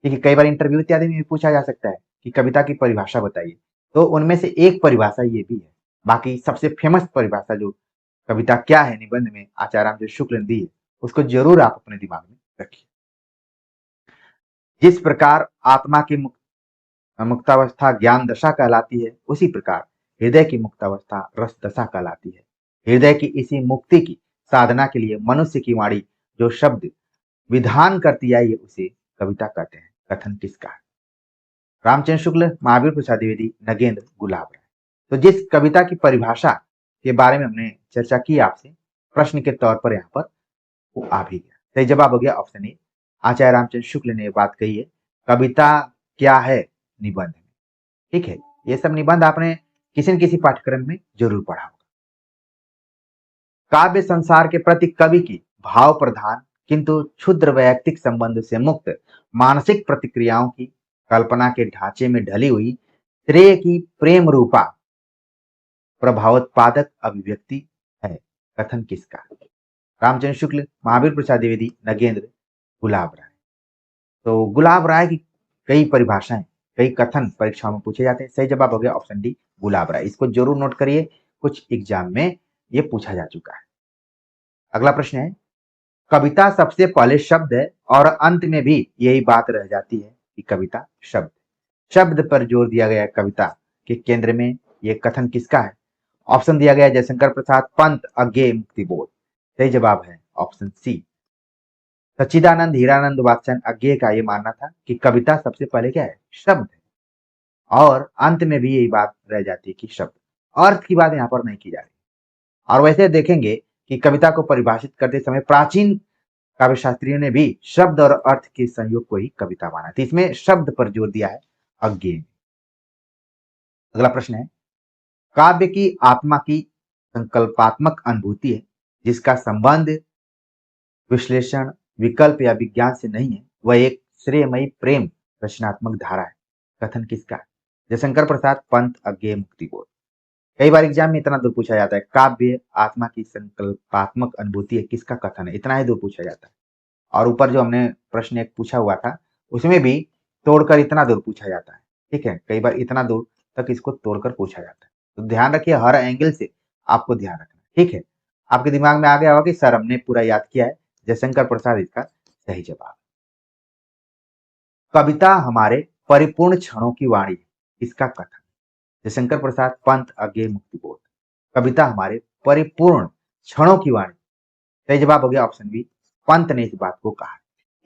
देखिए, कई बार इंटरव्यू इत्यादि में भी पूछा जा सकता है कि कविता की परिभाषा बताइए, तो उनमें से एक परिभाषा ये भी है। बाकी सबसे फेमस परिभाषा जो कविता क्या है निबंध में आचार्य रामचंद्र शुक्ल ने दी है, उसको जरूर आप अपने दिमाग में रखिए। जिस प्रकार आत्मा की मुक्तावस्था ज्ञान दशा कहलाती है, उसी प्रकार हृदय की मुक्तावस्था रस दशा कहलाती है। हृदय की इसी मुक्ति की साधना के लिए मनुष्य की वाणी जो शब्द विधान करती आई है उसे कविता कहते हैं। कथन किसका है? रामचंद्र शुक्ल, महावीर प्रसाद द्विवेदी, नगेंद्र, गुलाब राय। तो जिस कविता की परिभाषा के बारे में हमने चर्चा की आपसे, प्रश्न के तौर पर यहाँ पर वो आ भी गया। सही जवाब हो गया ऑप्शन ए, आचार्य रामचंद्र शुक्ल ने बात कही है, कविता क्या है निबंध में। ठीक है, ये सब निबंध आपने किसी न किसी पाठ्यक्रम में जरूर पढ़ा होगा। काव्य संसार के प्रति कवि की भाव प्रधान किंतु क्षुद्र वैयक्तिक संबंध से मुक्त मानसिक प्रतिक्रियाओं की कल्पना के ढांचे में ढली हुई श्रेय की प्रेम रूपा प्रभावोत्पादक अभिव्यक्ति है। कथन किसका? रामचंद्र शुक्ल, महावीर प्रसाद द्विवेदी, नगेंद्र, गुलाब राय। तो गुलाब राय की कई परिभाषाएं, कई कथन परीक्षाओं में पूछे जाते हैं। सही जवाब हो गया ऑप्शन डी, गुलाब राय। इसको जरूर नोट करिए, कुछ एग्जाम में ये पूछा जा चुका है। अगला प्रश्न है, कविता सबसे पहले शब्द है और अंत में भी यही बात रह जाती है कि कविता शब्द। शब्द पर जोर दिया गया कविता के केंद्र में यह कथन किसका है? ऑप्शन दिया गया जयशंकर प्रसाद पंत, अज्ञेय मुक्तिबोध। सही जवाब है ऑप्शन सी, सच्चिदानंद हीरानंद वात्स्यन अज्ञेय का ये मानना था कि कविता सबसे पहले क्या है? शब्द है और अंत में भी यही बात रह जाती है कि शब्द। अर्थ की बात यहाँ पर नहीं की जा रही। और वैसे देखेंगे कि कविता को परिभाषित करते समय प्राचीन काव्य शास्त्रियों ने भी शब्द और अर्थ के संयोग को ही कविता माना। तो इसमें शब्द पर जोर दिया है अज्ञेय। अगला प्रश्न है, काव्य की आत्मा की संकल्पात्मक अनुभूति है जिसका संबंध विश्लेषण, विकल्प या विज्ञान से नहीं है, वह एक श्रेयमयी प्रेम रचनात्मक धारा है। कथन किसका है? जयशंकर प्रसाद पंत, अज्ञेय मुक्तिबोध। कई बार एग्जाम में इतना दूर पूछा जाता है, काव्य आत्मा की संकल्पात्मक अनुभूति है, किसका कथन है? इतना ही दूर पूछा जाता है। और ऊपर जो हमने प्रश्न एक पूछा हुआ था उसमें भी तोड़कर इतना दूर पूछा जाता है। ठीक है, कई बार इतना दूर तक इसको तोड़कर पूछा जाता है। तो ध्यान रखिए, हर एंगल से आपको ध्यान रखना। ठीक है, आपके दिमाग में आ गया होगा कि सर हमने पूरा याद किया है। जयशंकर प्रसाद इसका सही जवाब। कविता हमारे परिपूर्ण क्षणों की वाणी है, इसका कथन। जयशंकर प्रसाद पंत, अज्ञेय मुक्तिबोध। कविता हमारे परिपूर्ण क्षणों की वाणी। सही जवाब हो गया ऑप्शन बी, पंत ने इस बात को कहा।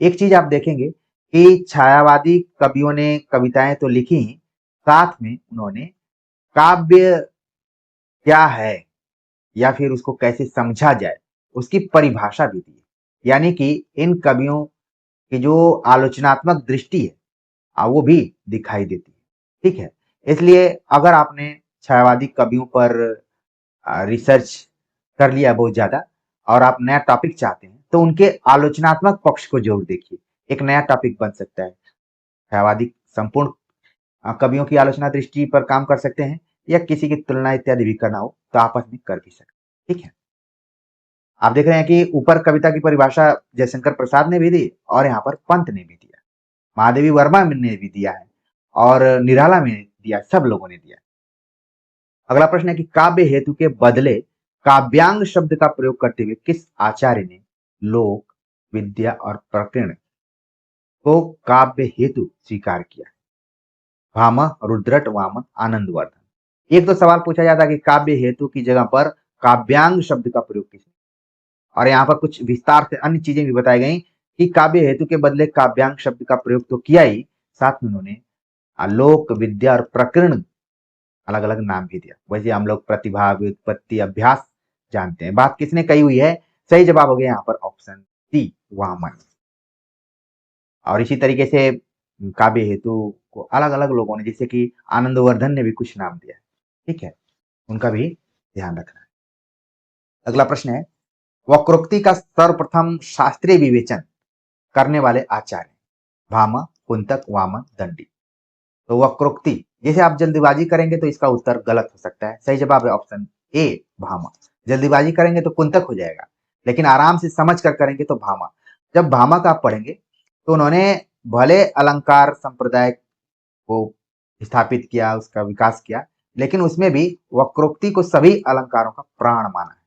एक चीज आप देखेंगे कि छायावादी कवियों ने कविताएं तो लिखी, साथ में उन्होंने काव्य क्या है या फिर उसको कैसे समझा जाए उसकी परिभाषा भी दी। यानी कि इन कवियों की जो आलोचनात्मक दृष्टि है वो भी दिखाई देती है। ठीक है, इसलिए अगर आपने छायावादी कवियों पर रिसर्च कर लिया बहुत ज्यादा और आप नया टॉपिक चाहते हैं तो उनके आलोचनात्मक पक्ष को जरूर देखिए। एक नया टॉपिक बन सकता है। छायावादी संपूर्ण कवियों की आलोचना दृष्टि पर काम कर सकते हैं या किसी की तुलना इत्यादि भी करना हो तो आपस में कर भी सकते हैं। ठीक है, आप देख रहे हैं कि ऊपर कविता की परिभाषा जयशंकर प्रसाद ने भी दी और यहाँ पर पंत ने भी दिया, महादेवी वर्मा ने भी दिया है और निराला में दिया, सब लोगों ने दिया। अगला प्रश्न है कि काव्य हेतु के बदले काव्यांग शब्द का प्रयोग करते हुए किस आचार्य ने लोक, विद्या और प्रकीर्ण को काव्य हेतु स्वीकार किया? भामह, रुद्रट, वामन, आनंदवर्धन। एक तो सवाल पूछा जाता है कि काव्य हेतु की जगह पर काव्यांग शब्द का प्रयोग किसने? और यहाँ पर कुछ विस्तार से अन्य चीजें भी बताई गई कि काव्य हेतु के बदले काव्यांग शब्द का प्रयोग तो किया ही, साथ में उन्होंने लोक विद्या और प्रकरण अलग अलग नाम भी दिया। वैसे हम लोग प्रतिभा, व्युत्पत्ति, अभ्यास जानते हैं। बात किसने कही हुई है? सही जवाब हो गया यहाँ पर ऑप्शन सी, वामन। और इसी तरीके से काव्य हेतु को अलग अलग लोगों ने, जैसे कि आनंदवर्धन ने भी कुछ नाम दिया है, ठीक है, उनका भी ध्यान रखना है। अगला प्रश्न है, वक्रोक्ति का सर्वप्रथम शास्त्रीय विवेचन करने वाले आचार्य? भामा, कुंतक, वामन, दंडी। तो वक्रोक्ति, जैसे आप जल्दीबाजी करेंगे तो इसका उत्तर गलत हो सकता है। सही जवाब है ऑप्शन ए, भामा। जल्दीबाजी करेंगे तो कुंतक हो जाएगा, लेकिन आराम से समझ कर करेंगे तो भामा। जब भामा का आप पढ़ेंगे तो उन्होंने भले अलंकार संप्रदाय को स्थापित किया, उसका विकास किया, लेकिन उसमें भी वक्रोक्ति को सभी अलंकारों का प्राण माना है,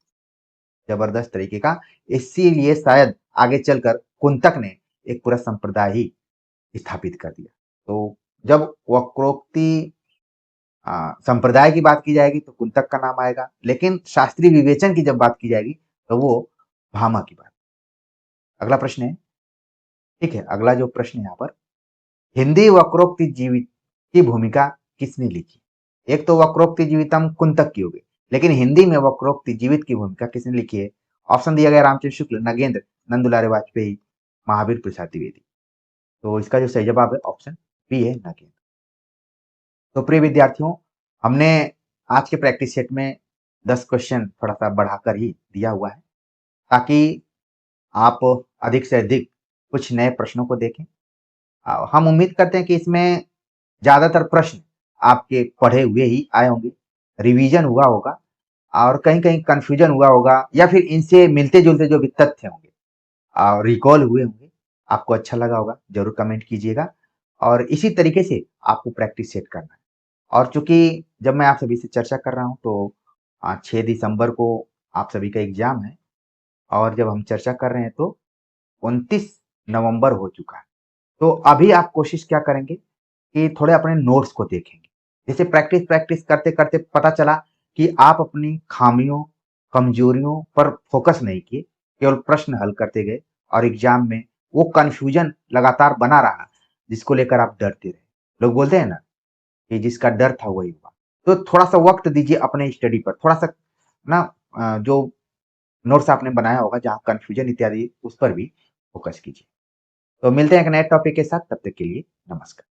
जबरदस्त तरीके का। इसीलिए शायद आगे चलकर कुंतक ने एक पूरा संप्रदाय ही स्थापित कर दिया। तो जब वक्रोक्ति संप्रदाय की बात की जाएगी तो कुंतक का नाम आएगा, लेकिन शास्त्रीय विवेचन की जब बात की जाएगी तो वो भामा की बात। अगला प्रश्न है, ठीक है, अगला जो प्रश्न है यहाँ पर, हिंदी वक्रोक्ति जीवित की भूमिका किसने लिखी? एक तो वक्रोक्ति जीवितम कुंतक की होगी, लेकिन हिंदी में वक्रोक्ति जीवित की भूमिका किसने लिखी है? ऑप्शन दिया गया रामचंद्र शुक्ल, नगेंद्र, नंदुलारे वाजपेयी, महावीर प्रसाद द्विवेदी। तो इसका जो सही जवाब है ऑप्शन बी है, नगेंद्र। तो प्रिय विद्यार्थियों, हमने आज के प्रैक्टिस सेट में 10 क्वेश्चन थोड़ा सा बढ़ाकर ही दिया हुआ है, ताकि आप अधिक से अधिक कुछ नए प्रश्नों को देखें। हम उम्मीद करते हैं कि इसमें ज्यादातर प्रश्न आपके पढ़े हुए ही आए होंगे, रिवीजन हुआ होगा, और कहीं कहीं कंफ्यूजन हुआ होगा, या फिर इनसे मिलते जुलते जो भी तथ्य होंगे और रिकॉल हुए होंगे, आपको अच्छा लगा होगा, जरूर कमेंट कीजिएगा। और इसी तरीके से आपको प्रैक्टिस सेट करना है। और चूंकि जब मैं आप सभी से चर्चा कर रहा हूँ तो 6 दिसंबर को आप सभी का एग्जाम है, और जब हम चर्चा कर रहे हैं तो 29 नवंबर हो चुका है। तो अभी आप कोशिश क्या करेंगे कि थोड़े अपने नोट्स को देखेंगे। जैसे प्रैक्टिस प्रैक्टिस करते करते पता चला कि आप अपनी खामियों, कमजोरियों पर फोकस नहीं किए, केवल प्रश्न हल करते गए, और एग्जाम में वो कंफ्यूजन लगातार बना रहा जिसको लेकर आप डरते रहे। लोग बोलते हैं ना कि जिसका डर था वही हुआ। तो थोड़ा सा वक्त दीजिए अपने स्टडी पर, थोड़ा सा ना, जो नोट्स आपने बनाया होगा जहाँ कंफ्यूजन इत्यादि, उस पर भी फोकस कीजिए। तो मिलते हैं एक नए टॉपिक के साथ, तब तक के लिए नमस्कार।